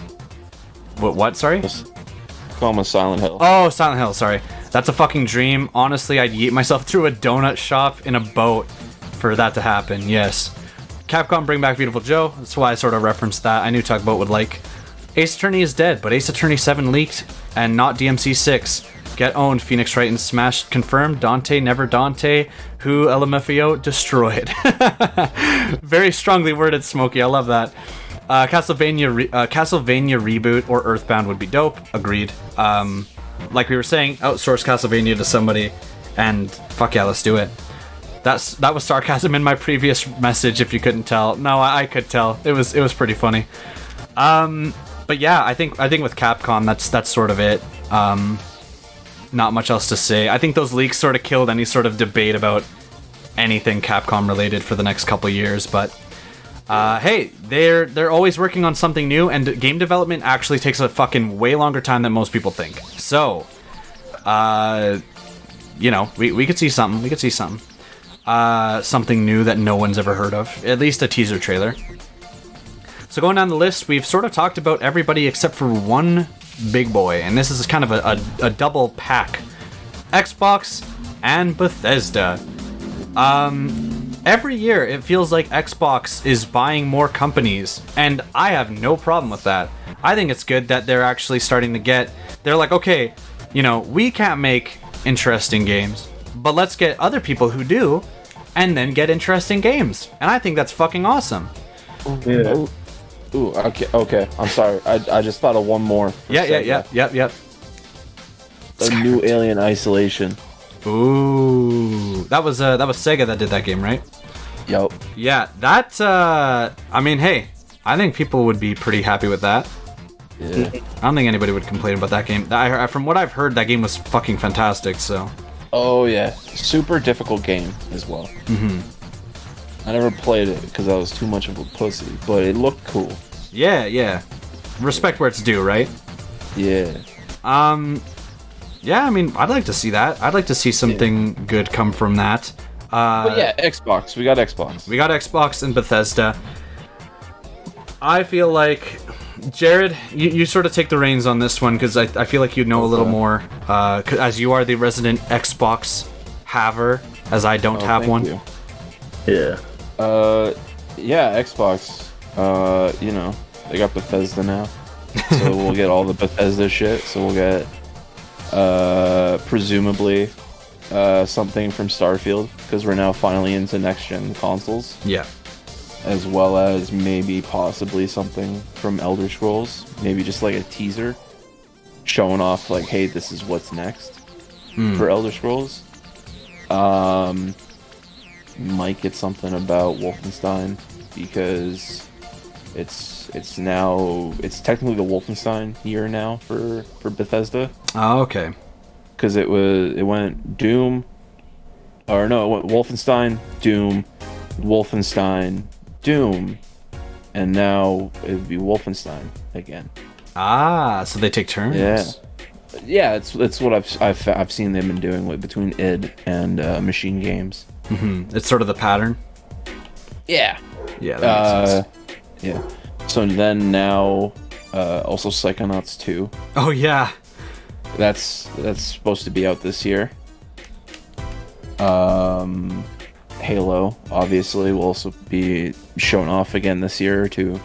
What? Sorry? Capcom with Silent Hill. Oh, Silent Hill, sorry. That's a fucking dream. Honestly, I'd yeet myself through a donut shop in a boat for that to happen, yes. Capcom bring back Beautiful Joe. That's why I sort of referenced that. I knew Tugboat would like. Ace Attorney is dead, but Ace Attorney 7 leaked, and not DMC 6. Get owned. Phoenix Wright and Smash confirmed. Dante, never Dante. Who LMFAO destroyed. Very strongly worded, Smokey. I love that. Castlevania reboot or Earthbound would be dope. Agreed. Like we were saying, outsource Castlevania to somebody, and fuck yeah, let's do it. That was sarcasm in my previous message, if you couldn't tell. No, I could tell. It was pretty funny. But yeah, I think with Capcom, that's sort of it. Not much else to say. I think those leaks sort of killed any sort of debate about anything Capcom related for the next couple years. But hey, they're always working on something new, and game development actually takes a fucking way longer time than most people think. So, you know, we could see something. We could see something. Something new that no one's ever heard of. At least a teaser trailer. So going down the list, we've sort of talked about everybody except for one big boy, and this is kind of a double pack. Xbox and Bethesda. Every year it feels like Xbox is buying more companies, and I have no problem with that. I think it's good that they're actually starting to they're like, okay, you know, we can't make interesting games, but let's get other people who do, and then get interesting games. And I think that's fucking awesome. Yeah. Ooh, okay. I'm sorry. I just thought of one more. Yep. The new Alien Isolation. Ooh, that was Sega that did that game, right? Yep. Yeah, that. I mean, hey, I think people would be pretty happy with that. Yeah. I don't think anybody would complain about that game. From what I've heard, that game was fucking fantastic. So. Oh yeah, super difficult game as well. Mm-hmm. I never played it because I was too much of a pussy, but it looked cool. Yeah. Respect where it's due, right? Yeah. Yeah, I mean, I'd like to see that. I'd like to see something good come from that. But yeah, Xbox. We got Xbox. We got Xbox and Bethesda. I feel like, Jared, you sort of take the reins on this one, because I feel like you know a little more, as you are the resident Xbox haver, as I don't have one. You. Yeah. Yeah, Xbox. You know, they got Bethesda now, so we'll get all the Bethesda shit. So we'll get, presumably, something from Starfield, because we're now finally into next-gen consoles. Yeah. As well as maybe possibly something from Elder Scrolls. Maybe just like a teaser showing off like, hey, this is what's next for Elder Scrolls. Might get something about Wolfenstein, because it's technically the Wolfenstein year now for Bethesda. Oh, okay. Because it went Doom, or no, it went Wolfenstein, Doom, Wolfenstein, Doom, and now it would be Wolfenstein again. Ah, so they take turns. Yeah. It's what I've seen them been doing between id and Machine Games. Mm-hmm. It's sort of the pattern. Yeah. Yeah. That makes sense. Yeah. So then now, also Psychonauts 2. Oh yeah. that's supposed to be out this year. Halo, obviously, will also be shown off again this year to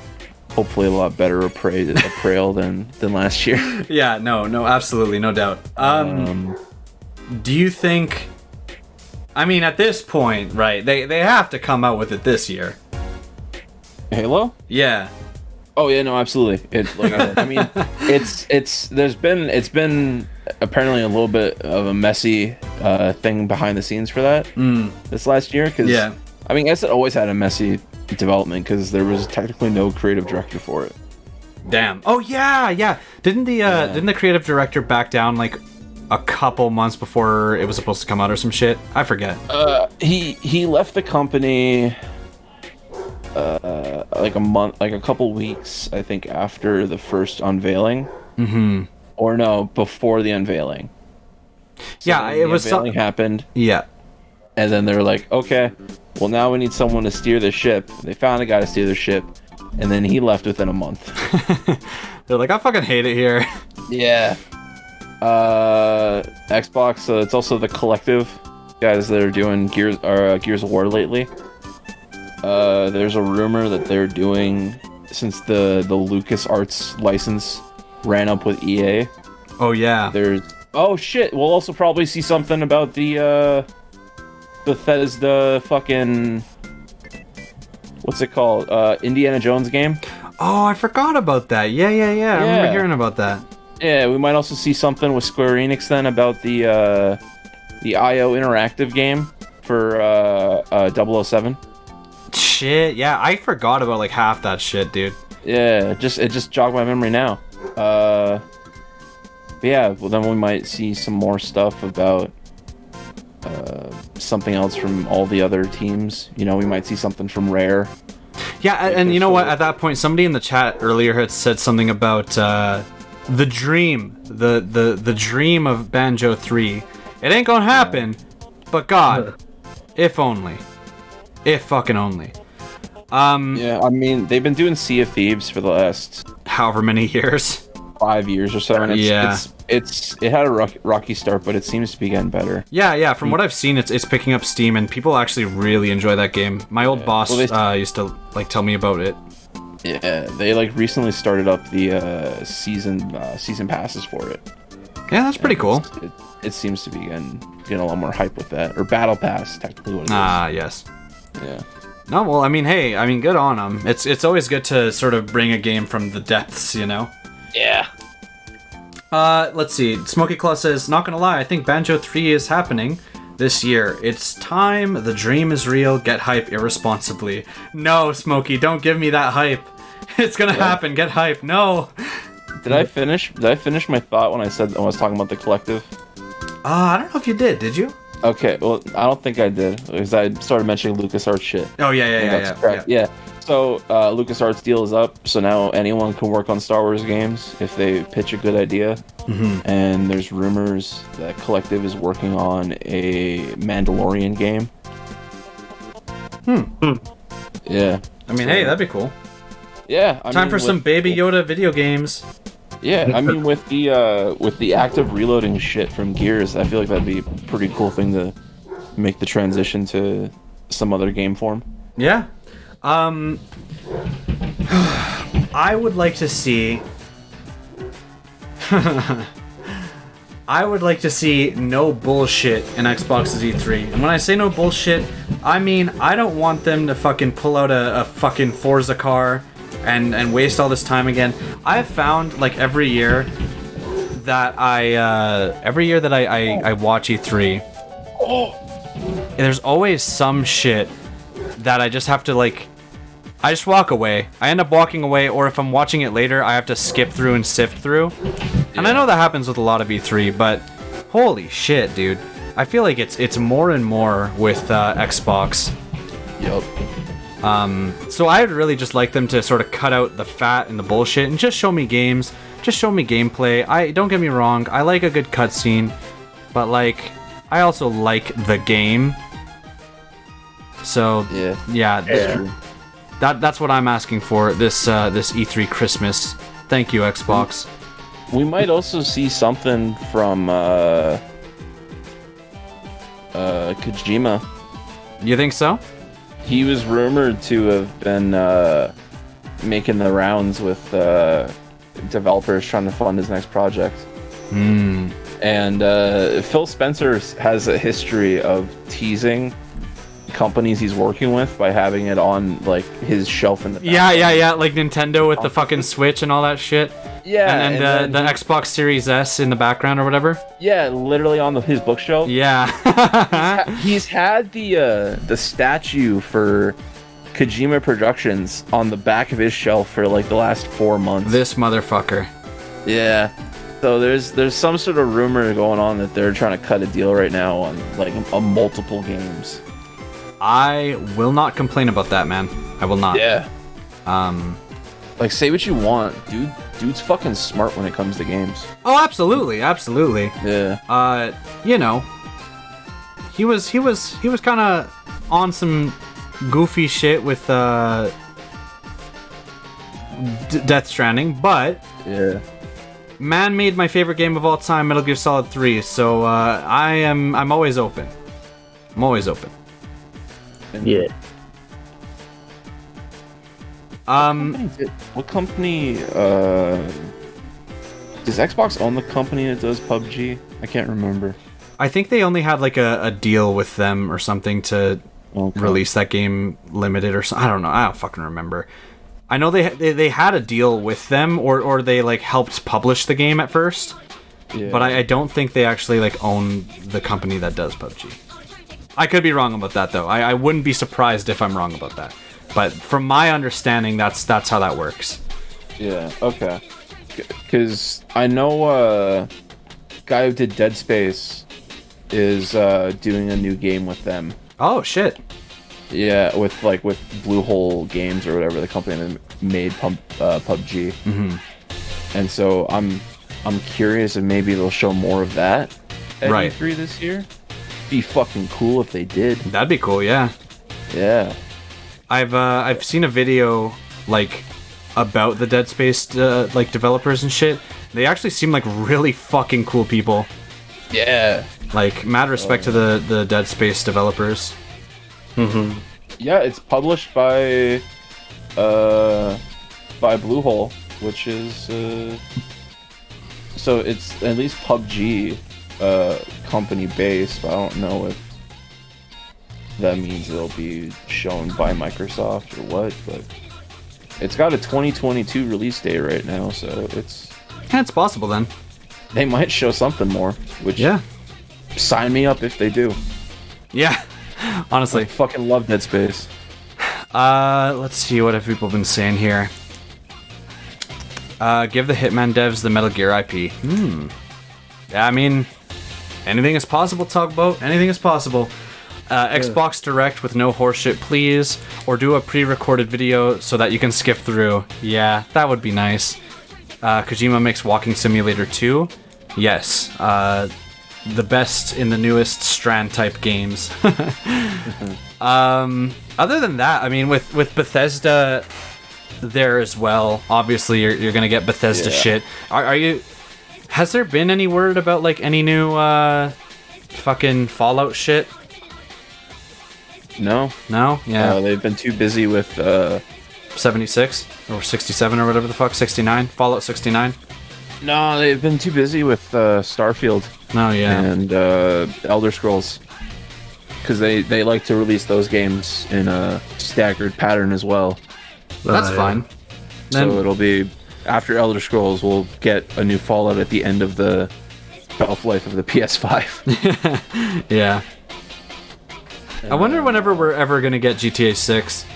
hopefully a lot better appraisal than last year. Yeah, no, absolutely, no doubt. Do you think? I mean, at this point, right? They have to come out with it this year. Halo? Yeah. Oh yeah, no, absolutely. I mean, it's been apparently a little bit of a messy thing behind the scenes for that this last year. Cause, Yeah. I mean, I guess it always had a messy development because there was technically no creative director for it. Damn. Oh yeah. Didn't the creative director back down like a couple months before it was supposed to come out or some shit? I forget. He left the company like a couple weeks, I think, after the first unveiling. Mm-hmm. Or no, before the unveiling. So yeah, it was unveiling happened. Yeah. And then they were like, okay, well now we need someone to steer the ship. They found a guy to steer the ship, and then he left within a month. They're like, I fucking hate it here. Yeah. Xbox. It's also the Collective guys that are doing Gears of War lately. There's a rumor that they're doing, since the LucasArts license ran up with EA. Oh yeah. Oh shit. We'll also probably see something about the Bethesda fucking, what's it called? Indiana Jones game. Oh, I forgot about that. Yeah. I remember hearing about that. Yeah, we might also see something with Square Enix then about the IO interactive game for 007. Shit, yeah, I forgot about like half that shit, dude. Yeah, it just jogged my memory now. Yeah, well then we might see some more stuff about something else from all the other teams. You know, we might see something from Rare. Yeah, and you know what? At that point, somebody in the chat earlier had said something about the dream, the dream of Banjo 3. It ain't gonna happen, but God, if only, if fucking only. Yeah, I mean, they've been doing Sea of Thieves for the last however many years. 5 years or so, and it had a rocky start, but it seems to be getting better. Yeah. From what I've seen, it's picking up steam, and people actually really enjoy that game. My old boss used to like tell me about it. Yeah, they like recently started up the season passes for it. Yeah, that's pretty cool. It seems to be getting a lot more hype with that, or battle pass, technically what it is. Yes. Yeah. No, well, I mean, hey, good on them. It's always good to sort of bring a game from the depths, you know. Yeah. Let's see. Smokey Claw says, not gonna lie, I think Banjo 3 is happening this year. It's time. The dream is real. Get hype irresponsibly. No, Smokey, don't give me that hype. It's gonna happen. Get hype. No. Did I finish my thought when I was talking about the Collective? I don't know if you did. Did you? Okay, well, I don't think I did, because I started mentioning LucasArts shit. Oh, yeah. So, LucasArts deal is up, so now anyone can work on Star Wars games if they pitch a good idea. Mm-hmm. And there's rumors that Collective is working on a Mandalorian game. Yeah. I mean, hey, that'd be cool. Yeah. Time for some Baby Yoda video games. Yeah, I mean, with the active reloading shit from Gears, I feel like that'd be a pretty cool thing to make the transition to some other game form. Yeah. I would like to see no bullshit in Xbox's E3. And when I say no bullshit, I mean I don't want them to fucking pull out a fucking Forza car and waste all this time again. I've found like every year that I watch E3, there's always some shit that I just have to I just walk away. I end up walking away, or if I'm watching it later, I have to skip through and sift through. And I know that happens with a lot of E3, but holy shit, dude. I feel like it's more and more with Xbox. Yup. So I'd really just like them to sort of cut out the fat and the bullshit and just show me games, just show me gameplay. Don't get me wrong, I like a good cutscene, but I also like the game. So yeah. True. That's what I'm asking for this E3 Christmas. Thank you, Xbox. We might also see something from Kojima. You think so? He was rumored to have been making the rounds with developers trying to fund his next project. And Phil Spencer has a history of teasing companies he's working with by having it on like his shelf in the background. Yeah, like Nintendo with the fucking Switch and all that shit. Yeah, and then the Xbox Series S in the background or whatever. Yeah, literally on his bookshelf. Yeah. He's had the statue for Kojima Productions on the back of his shelf for like the last 4 months. This motherfucker. Yeah. So there's some sort of rumor going on that they're trying to cut a deal right now on like a multiple games. I will not complain about that, man. I will not. Yeah. Like, say what you want, dude's fucking smart when it comes to games. Oh, absolutely. Yeah. You know, he was kind of on some goofy shit with Death Stranding, but yeah. man made my favorite game of all time, Metal Gear Solid 3. So I'm always open. I'm always open. Yeah. What company does Xbox own the company that does PUBG? I can't remember. I think they only had like a deal with them or something to release that game limited or something. I don't know. I don't fucking remember. I know they had a deal with them or they like helped publish the game at first. Yeah. But I don't think they actually like own the company that does PUBG. I could be wrong about that though. I wouldn't be surprised if I'm wrong about that. But from my understanding, that's how that works. Yeah, okay. Because I know guy who did Dead Space is doing a new game with them. Oh shit. Yeah, with Blue Hole Games or whatever the company that made PUBG. Mm-hmm. And so I'm curious if maybe they'll show more of that at Right. E3 this year. Be fucking cool if they did. That'd be cool, yeah. Yeah. I've seen a video like about the Dead Space like developers and shit. They actually seem like really fucking cool people. Yeah. Like mad respect to the Dead Space developers. Mm-hmm. Yeah, it's published by Bluehole, which is so it's at least PUBG company based, but I don't know if that means it'll be shown by Microsoft or what, but it's got a 2022 release date right now, so it's possible then. they might show something more, which Yeah. sign me up if they do. Yeah. I Honestly. fucking love Dead Space. Let's see, what have people been saying here? Give the Hitman devs the Metal Gear IP. Yeah, I mean, anything is possible, Tugboat. Anything is possible. Xbox Direct with no horseshit, please. Or do a pre-recorded video so that you can skip through. Yeah, that would be nice. Kojima makes Walking Simulator 2. Yes. The best in the newest Strand-type games. Other than that, I mean, with Bethesda there as well, obviously you're gonna get Bethesda shit. Are you... Has there been any word about, like, any new, fucking Fallout shit? No. No? Yeah. They've been too busy with 76? Or 67 or whatever the fuck? 69? Fallout 69? No, they've been too busy with Starfield. Oh, yeah. And Elder Scrolls. Because they like to release those games in a staggered pattern as well. That's fine. Then, So it'll be... After Elder Scrolls, we'll get a new Fallout at the end of the shelf life of the PS5. yeah. I wonder whenever we're ever gonna get GTA 6.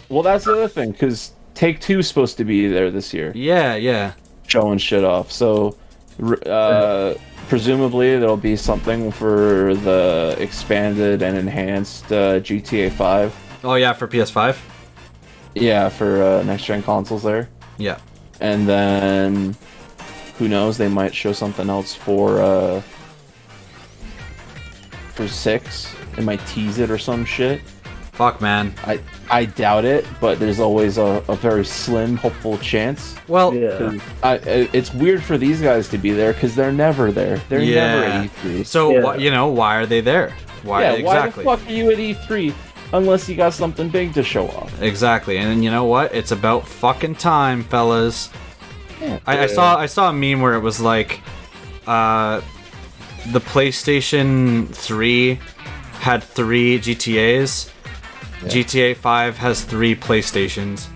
Well, that's the other thing, because Take-Two's supposed to be there this year. Yeah. Showing shit off. So, presumably, there'll be something for the expanded and enhanced GTA 5. Oh, yeah, for PS5? Yeah, for next-gen consoles there. Yeah. And then, who knows, they might show something else for 6. They might tease it or some shit. Fuck, man. I doubt it, but there's always a very slim, hopeful chance. Well, Yeah. It's weird for these guys to be there because they're never there. They're never at E3. So, Yeah. why are they there? Why exactly? Why the fuck are you at E3 unless you got something big to show off? Exactly. And you know what? It's about fucking time, fellas. Yeah. I saw a meme where it was like, the PlayStation 3 had 3 GTAs. Yeah. GTA 5 has 3 PlayStations.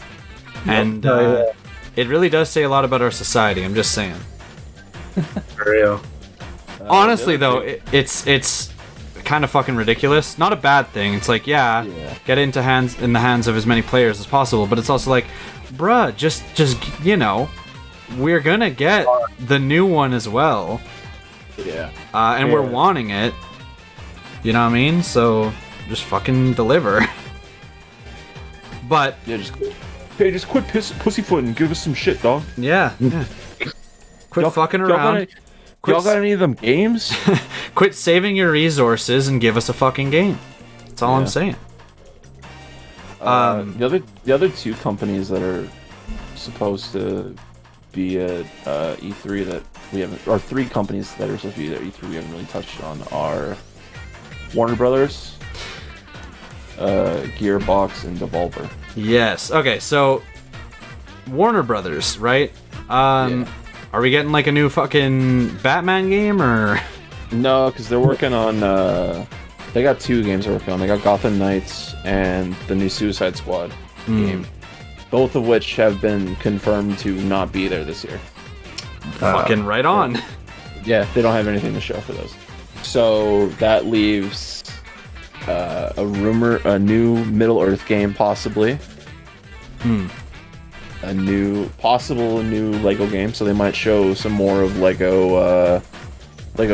And Oh, it really does say a lot about our society, I'm just saying. For real. Honestly, though, it's kind of fucking ridiculous. Not a bad thing. It's like, Yeah. get it in the hands of as many players as possible. But it's also like, bruh, just we're gonna get the new one as well, Yeah. and we're wanting it. You know what I mean? So just fucking deliver. But Yeah, just quit pussyfooting and give us some shit, dog. yeah. Quit fucking around. Y'all got any of them games? Quit saving your resources and give us a fucking game. That's all I'm Yeah. saying. The other two companies that are supposed to be at E3 that we haven't, or 3 companies that are supposed to be at E3 we haven't really touched on are Warner Brothers, Gearbox, and Devolver. Yes. Okay, so Warner Brothers, right? Yeah. Are we getting like a new fucking Batman game or? No, because they're working on. They got 2 games they're working on. They got Gotham Knights and the new Suicide Squad game, both of which have been confirmed to not be there this year. Fucking right on. Yeah, they don't have anything to show for those. So that leaves a new Middle Earth game possibly. A new Lego game, so they might show some more of Lego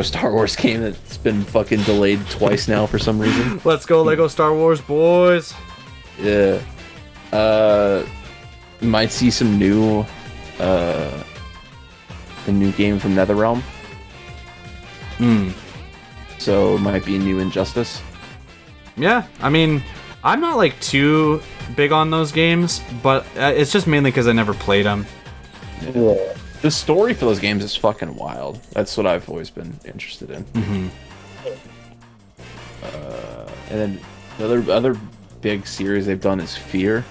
Star Wars game that's been fucking delayed twice now for some reason. Let's go Lego Star Wars, boys. Yeah. Might see some new a new game from NetherRealm. So it might be a new Injustice. Yeah, I mean, I'm not like too big on those games, but it's just mainly because I never played them. Yeah. The story for those games is fucking wild. That's what I've always been interested in. And then the other big series they've done is Fear.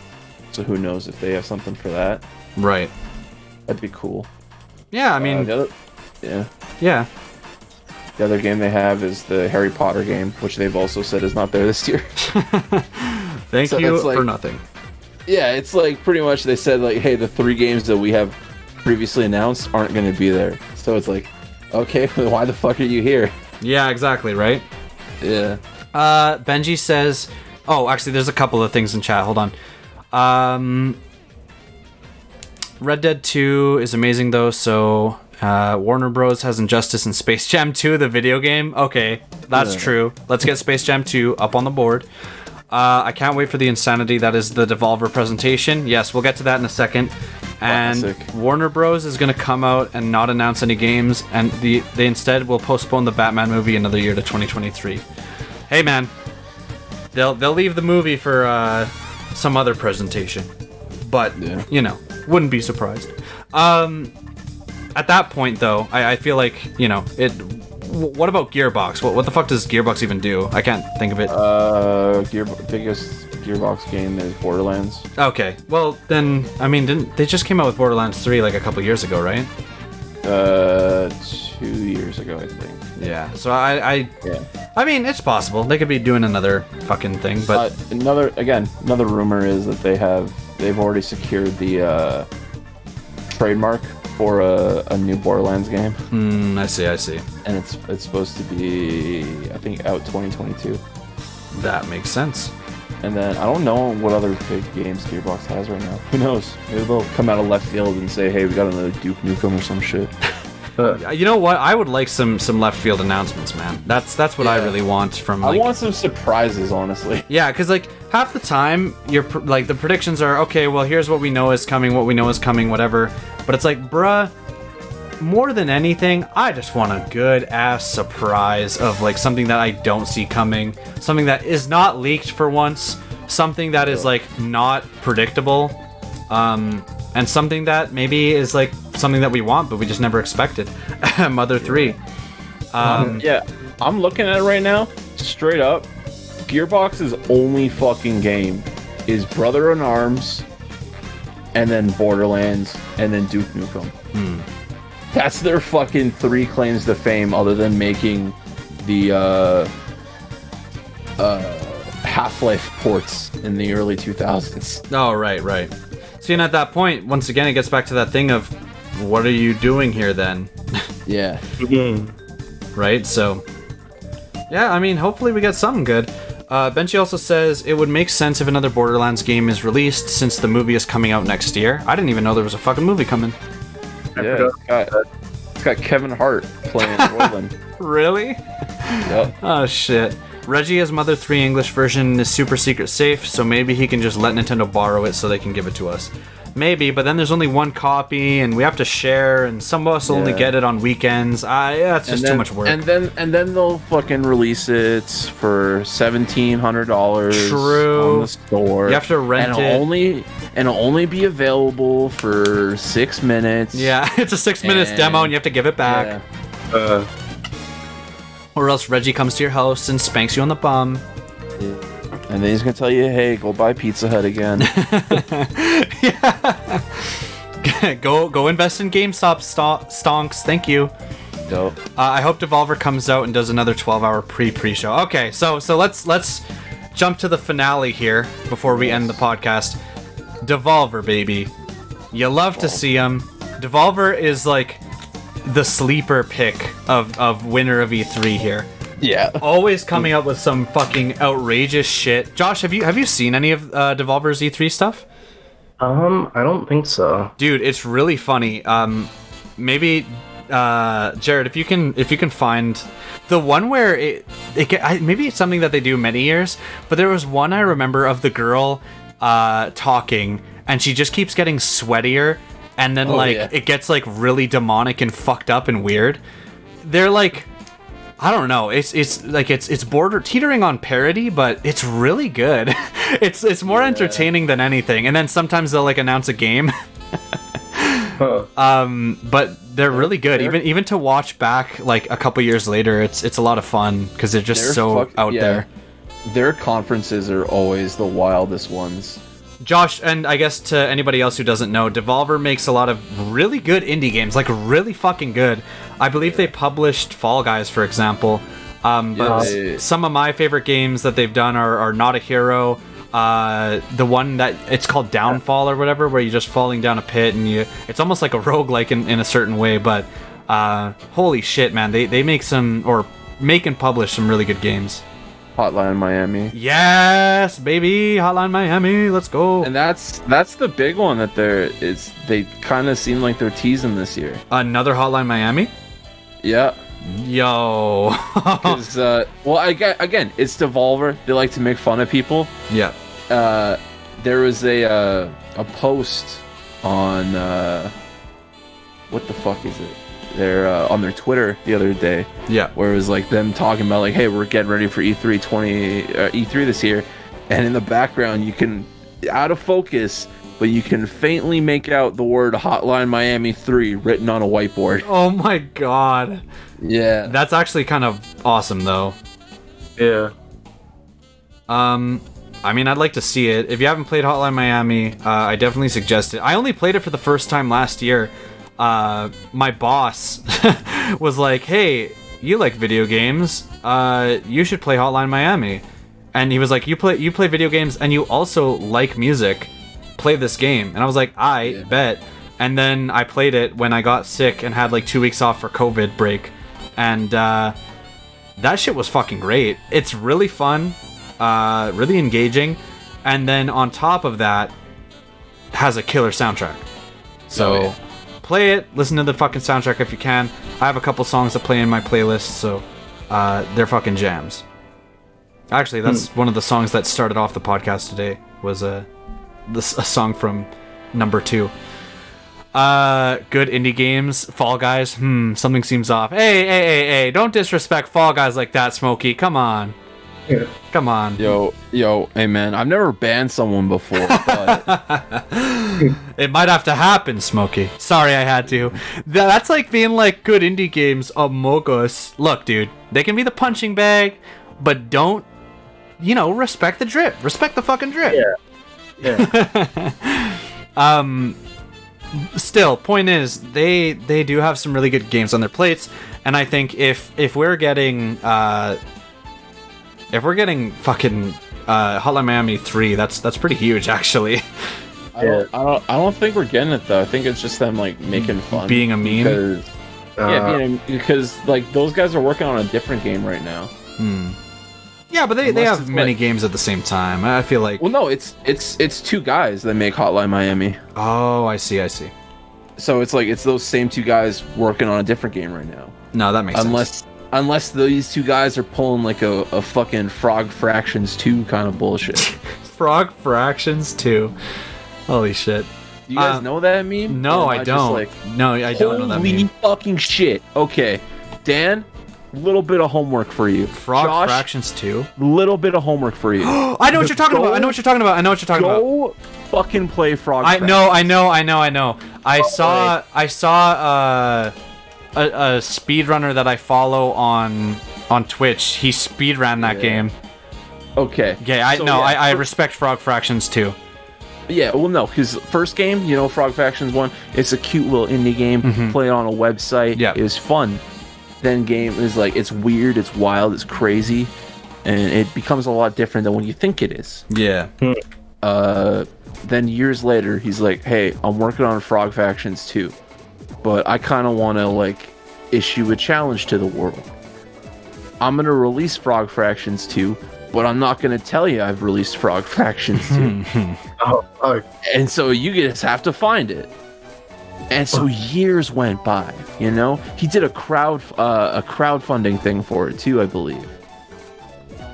So who knows if they have something for that? Right. That'd be cool. Yeah, I mean, yeah. The other game they have is the Harry Potter game, which they've also said is not there this year. Thank So you that's like- for nothing. Yeah, it's like pretty much they said like, hey, the 3 games that we have previously announced aren't going to be there. So it's like, okay, why the fuck are you here? Yeah, exactly, right? Yeah. Benji says, oh, actually, there's a couple of things in chat. Hold on. Red Dead 2 is amazing, though, so Warner Bros. Has Injustice and Space Jam 2, the video game. Okay, that's true. Let's get Space Jam 2 up on the board. I can't wait for the insanity that is the Devolver presentation. Yes, we'll get to that in a second. And Classic. Warner Bros. Is going to come out and not announce any games, and they instead will postpone the Batman movie another year to 2023. Hey, man. They'll leave the movie for some other presentation. But, you know, wouldn't be surprised. At that point, though, I feel like, you know, what about Gearbox? What the fuck does Gearbox even do? I can't think of it. Biggest Gearbox game is Borderlands. Okay, well then, I mean, they just came out with Borderlands 3 like a couple years ago, right? 2 years ago, I think. Yeah. So I mean, it's possible they could be doing another fucking thing, but another rumor is that they've already secured the trademark for a new Borderlands game. I see. And it's supposed to be, I think, out 2022. That makes sense. And then I don't know what other big games Gearbox has right now. Who knows? Maybe they'll come out of left field and say, "Hey, we got another Duke Nukem or some shit." You know what? I would like some left field announcements, man. That's what I really want from. Like, I want some surprises, honestly. Yeah, because like half the time like the predictions are okay. Well, here's what we know is coming. What we know is coming. Whatever. But it's like, bruh. More than anything, I just want a good ass surprise of like something that I don't see coming, something that is not leaked for once, something that is like not predictable, and something that maybe is like something that we want but we just never expected. Mother 3. Yeah, I'm looking at it right now. Straight up, Gearbox's only fucking game is Brother in Arms, and then Borderlands, and then Duke Nukem. That's their fucking 3 claims to fame, other than making the Half-Life ports in the early 2000s. Oh, right. See, and at that point, once again, it gets back to that thing of, what are you doing here then? Yeah. Right? So, yeah, I mean, hopefully we get something good. Benchy also says, it would make sense if another Borderlands game is released, since the movie is coming out next year. I didn't even know there was a fucking movie coming. Yeah, it's got Kevin Hart playing Roland. Really? Yep. Oh, shit. Reggie has Mother 3 English version is super secret safe, so maybe he can just let Nintendo borrow it so they can give it to us. Maybe, but then there's only one copy, and we have to share, and some of us only get it on weekends. It's just too much work. And then they'll fucking release it for $1,700. True. On the store. You have to rent it. It'll only be available for 6 minutes. Yeah, it's a 6 minutes demo, and you have to give it back. Yeah. Or else Reggie comes to your house and spanks you on the bum. And then he's gonna tell you, "Hey, go buy Pizza Hut again." Go invest in GameStop stonks. Thank you. Dope. I hope Devolver comes out and does another 12-hour pre-show. Okay, so let's jump to the finale here before we end the podcast. Devolver, baby. You love to see them. Devolver is like the sleeper pick of winner of E3 here. Yeah. Always coming up with some fucking outrageous shit. Josh, have you seen any of Devolver's E3 stuff? I don't think so. Dude, it's really funny. Maybe Jared, if you can find the one where maybe it's something that they do many years, but there was one I remember of the girl talking, and she just keeps getting sweatier, and then it gets like really demonic and fucked up and weird. They're like, I don't know. It's like it's border teetering on parody, but it's really good. It's more entertaining than anything. And then sometimes they'll like announce a game. But they're really good. Even to watch back like a couple years later, it's a lot of fun because they're just out there. Their conferences are always the wildest ones. Josh, and I guess to anybody else who doesn't know, Devolver makes a lot of really good indie games, like really fucking good. I believe they published Fall Guys, for example. But some of my favorite games that they've done are Not a Hero, the one that it's called Downfall or whatever, where you're just falling down a pit and it's almost like a roguelike in a certain way, but holy shit, man, they make and publish some really good games. Hotline Miami. Yes, baby, Hotline Miami, let's go. And that's the big one that they kind of seem like they're teasing this year. Another Hotline Miami? Yeah. Yo. Because again, it's Devolver. They like to make fun of people. Yeah. There was a post on what the fuck is it? They're on their Twitter the other day. Yeah. Where it was like them talking about like, hey, we're getting ready for E3 this year, and in the background you can, out of focus, but you can faintly make out the word Hotline Miami 3 written on a whiteboard. Oh my god. Yeah. That's actually kind of awesome though. Yeah. I mean, I'd like to see it. If you haven't played Hotline Miami, I definitely suggest it. I only played it for the first time last year. My boss was like, hey, you like video games, you should play Hotline Miami. And he was like, you play video games and you also like music, play this game. And I was like, I bet. And then I played it when I got sick and had like 2 weeks off for COVID break, and that shit was fucking great. It's really fun, really engaging, and then on top of that has a killer soundtrack. So play it, listen to the fucking soundtrack if you can. I have a couple songs that play in my playlist, so they're fucking jams. Actually, that's one of the songs that started off the podcast today, was a song from number 2. Good indie games. Fall Guys. Something seems off. Hey, don't disrespect Fall Guys like that, Smokey. Come on. Come on. Yo, hey man, I've never banned someone before, but It might have to happen, Smokey. Sorry, I had to. That's like being like good indie games Among Us. Look, dude, they can be the punching bag, but don't, respect the drip. Respect the fucking drip. Yeah. Still, point is, they do have some really good games on their plates, and I think if we're getting fucking Hotline Miami 3, that's pretty huge, actually. I don't think we're getting it though. I think it's just them like making fun, being a meme. Because like those guys are working on a different game right now. Yeah, but they Unless have it's many like- games at the same time. I feel like. Well, no, it's two guys that make Hotline Miami. Oh, I see. So it's like it's those same two guys working on a different game right now. No, that makes sense. Unless these two guys are pulling like a fucking Frog Fractions 2 kind of bullshit. Frog Fractions 2. Holy shit. You guys know that meme? No, Or I am don't. just like, No, I don't know that holy meme. fucking shit. Okay, Dan, little bit of homework for you. Frog Josh, Fractions 2? little bit of homework for you. I know what you're talking about. I know what you're talking about. Go fucking play Frog I Fractions. know. I saw a speedrunner that I follow on Twitch. He speedran that game. Okay. Yeah, I respect Frog Fractions too. Yeah, well, no, because first game, Frog Fractions 1, it's a cute little indie game. Play it on a website. Yeah. It was fun. Then game is like, it's weird, it's wild, it's crazy, and it becomes a lot different than what you think it is. Yeah. Then years later, he's like, hey, I'm working on Frog Fractions 2, but I kind of want to, like, issue a challenge to the world. I'm going to release Frog Fractions 2, but I'm not going to tell you I've released Frog Fractions 2. Oh, And so you just have to find it. And so years went by, He did a crowdfunding thing for it too, I believe.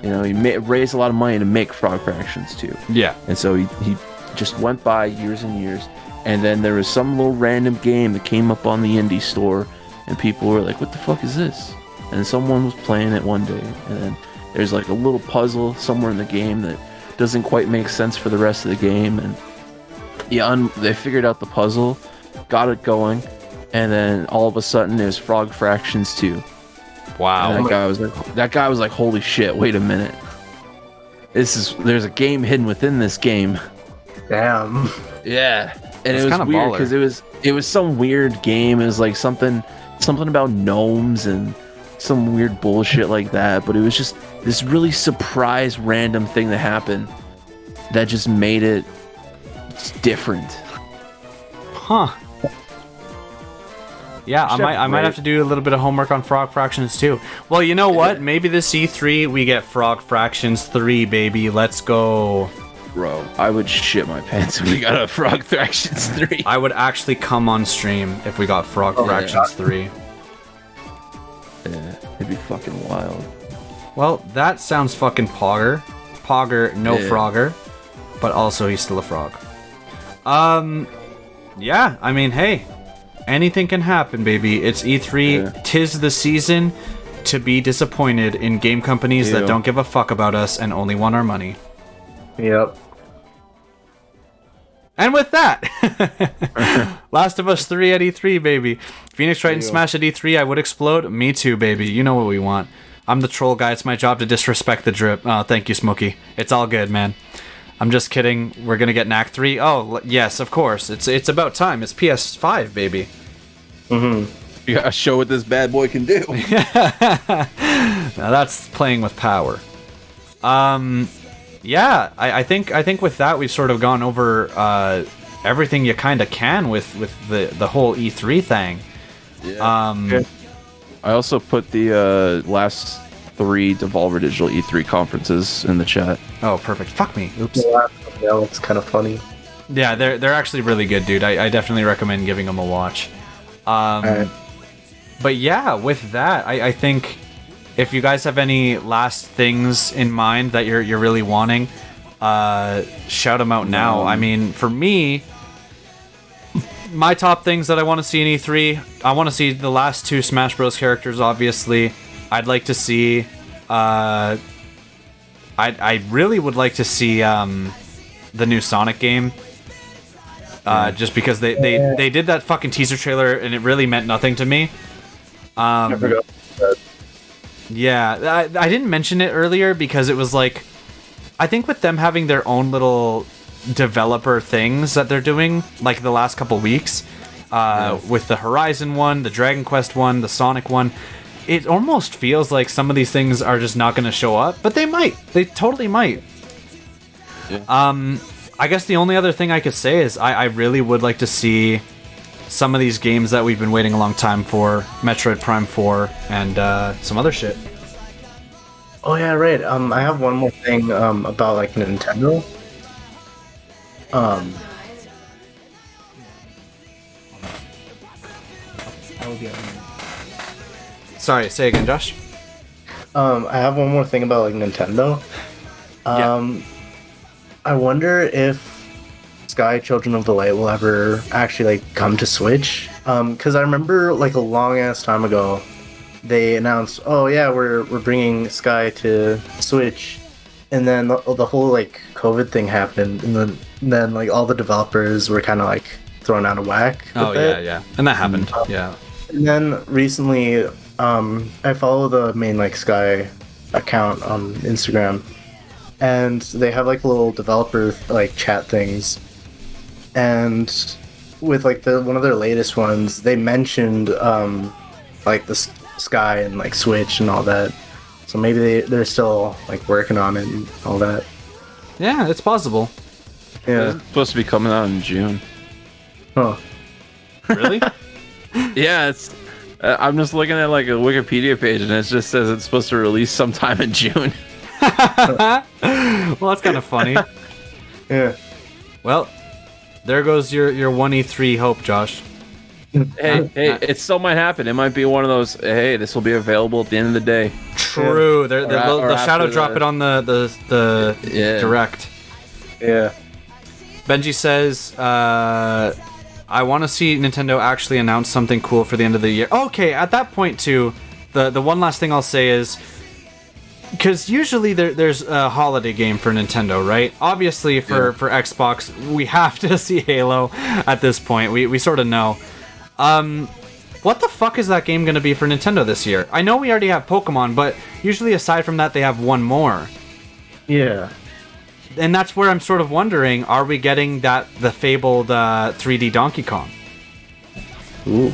He raised a lot of money to make Frog Fractions 2. Yeah. And so he just went by years and years, and then there was some little random game that came up on the indie store, and people were like, what the fuck is this? And someone was playing it one day, and then there's like a little puzzle somewhere in the game that doesn't quite make sense for the rest of the game, and they figured out the puzzle, got it going, and then all of a sudden there's Frog Fractions 2. Wow. And that guy was like, holy shit, wait a minute. There's a game hidden within this game. damn. Yeah. And That's it was kinda weird baller. because it was some weird game. It was like something about gnomes and some weird bullshit like that, but it was just this really surprise random thing that happened that just made it different. Huh. Yeah, I might have to do a little bit of homework on Frog Fractions too. Well, you know what? Maybe this E3 we get Frog Fractions 3, baby. Let's go. Bro, I would shit my pants if we got a Frog Fractions 3. I would actually come on stream if we got Frog Fractions 3. Yeah, it'd be fucking wild. Well, that sounds fucking Pogger. Pogger, no Yeah. Frogger. But also, he's still a frog. Yeah, I mean, hey. Anything can happen, baby. It's E3. Yeah. 'Tis the season to be disappointed in game companies that Ew. don't give a fuck about us and only want our money. Yep. And with that, Last of Us 3 at E3, baby. Phoenix Triton Smash at E3, I would explode. Me too, baby. You know what we want. I'm the troll guy. It's my job to disrespect the drip. Oh, thank you, Smokey. It's all good, man. I'm just kidding. We're gonna get Knack 3. Oh, yes, of course. It's about time. It's PS5, baby. You gotta show what this bad boy can do. Now that's playing with power. Yeah, I think with that we've sort of gone over everything you kind of can with the whole E3 thing. Yeah. I also put the last 3 Devolver Digital E3 conferences in the chat. Oh, perfect. Fuck me. Oops. Yeah, that looks kind of funny. Yeah, they're actually really good, dude. I definitely recommend giving them a watch. Alright. But yeah, with that, I think if you guys have any last things in mind that you're really wanting, shout them out now. I mean, for me, my top things that I want to see in E3, I want to see the last 2 Smash Bros. Characters, obviously. I'd like to see I really would like to see the new Sonic game. Just because they did that fucking teaser trailer and it really meant nothing to me. I forgot that. Yeah, I didn't mention it earlier because it was like, I think with them having their own little developer things that they're doing, like the last couple weeks, with the Horizon one, the Dragon Quest one, the Sonic one, it almost feels like some of these things are just not going to show up, but they might. They totally might. Yeah. I guess the only other thing I could say is I really would like to see some of these games that we've been waiting a long time for, Metroid Prime 4 and some other shit. Oh yeah, right. I have one more thing about like Nintendo. Sorry, say again, Josh. I have one more thing about like Nintendo. I wonder if Sky Children of the Light will ever actually like come to Switch. Because I remember like a long ass time ago, they announced, "Oh yeah, we're bringing Sky to Switch," and then the whole like COVID thing happened, and then like all the developers were kind of like thrown out of whack. Oh with yeah, it. yeah, and that happened. Yeah. And then recently, I follow the main like Sky account on Instagram, and they have like little developer like chat things, and with like one of their latest ones, they mentioned like the Sky and like Switch and all that. So maybe they're still like working on it and all that. Yeah, it's possible. Yeah. It's supposed to be coming out in June. Huh. Really? Yeah, it's. I'm just looking at like a Wikipedia page, and it just says it's supposed to release sometime in June. Well, that's kind of funny. Yeah. Well, there goes your 1E3 hope, Josh. Hey, it still might happen. It might be one of those. Hey, this will be available at the end of the day. True. Or The shadow after drop the- it on the Yeah. direct. Yeah. Benji says, I want to see Nintendo actually announce something cool for the end of the year. Okay, at that point too, the one last thing I'll say is, because usually there's a holiday game for Nintendo, right? Obviously for Xbox, we have to see Halo at this point. We sort of know. What the fuck is that game going to be for Nintendo this year? I know we already have Pokemon, but usually aside from that, they have one more. Yeah. And that's where I'm sort of wondering, are we getting the fabled 3D Donkey Kong? Ooh.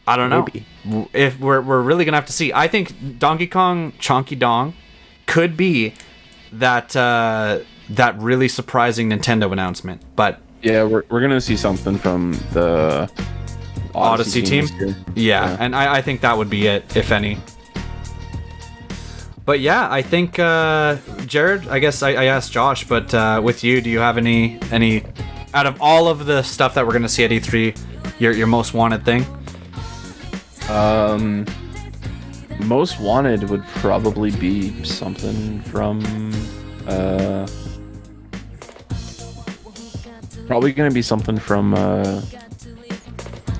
I don't know. Maybe. If we're really gonna have to see. I think Donkey Kong Chonky Dong could be that really surprising Nintendo announcement. But Yeah, we're gonna see something from the Odyssey team? this year. yeah, and I think that would be it, if any. But yeah, I think Jared, I guess I asked Josh, but with you, do you have any out of all of the stuff that we're gonna see at E3, your most wanted thing? Most wanted would probably be something from probably gonna be something from what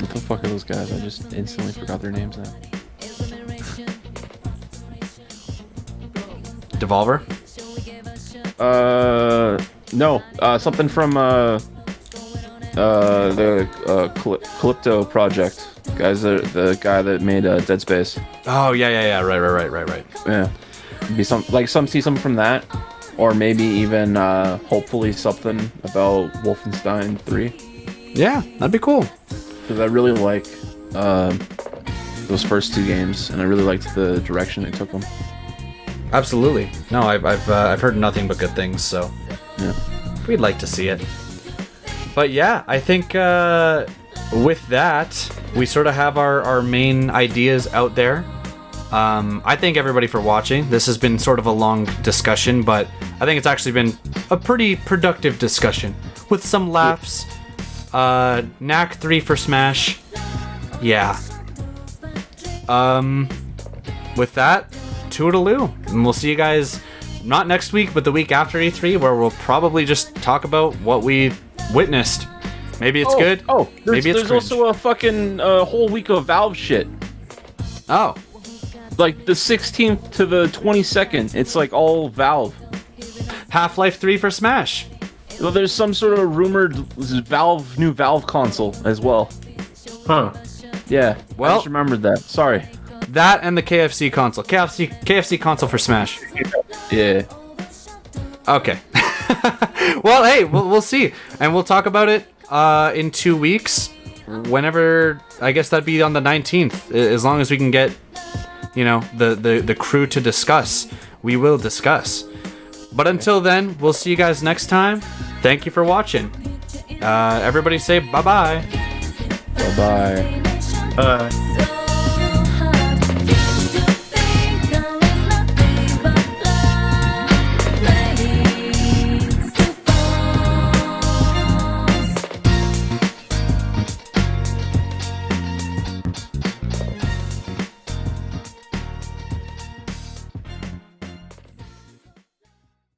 the fuck are those guys? I just instantly forgot their names now. Devolver? No, something from the Calypto project. Guys, the guy that made Dead Space. Oh yeah. Right. Yeah, be see something from that, or maybe even hopefully something about Wolfenstein 3. Yeah, that'd be cool. Because I really like those first two games, and I really liked the direction it took them. Absolutely. No, I've heard nothing but good things, so Yeah. we'd like to see it. But yeah, I think with that, we sort of have our main ideas out there. I thank everybody for watching. This has been sort of a long discussion, but I think it's actually been a pretty productive discussion with some laughs. Knack 3 for Smash. Yeah. With that, toodaloo. And we'll see you guys not next week, but the week after E3, where we'll probably just talk about what we witnessed. Maybe it's good. Oh, maybe it's there's cringe. also a fucking whole week of Valve shit. Oh. Like the 16th to the 22nd, it's like all Valve. Half-Life 3 for Smash. Well, there's some sort of rumored new Valve console as well. Huh. Yeah. Well- I just remembered that. Sorry. That and the KFC console. KFC console for Smash. Yeah. Okay. Well, hey, we'll see. And we'll talk about it in 2 weeks. Whenever, I guess that'd be on the 19th. As long as we can get, the crew to discuss, we will discuss. But until then, we'll see you guys next time. Thank you for watching. Everybody say bye-bye. Bye-bye.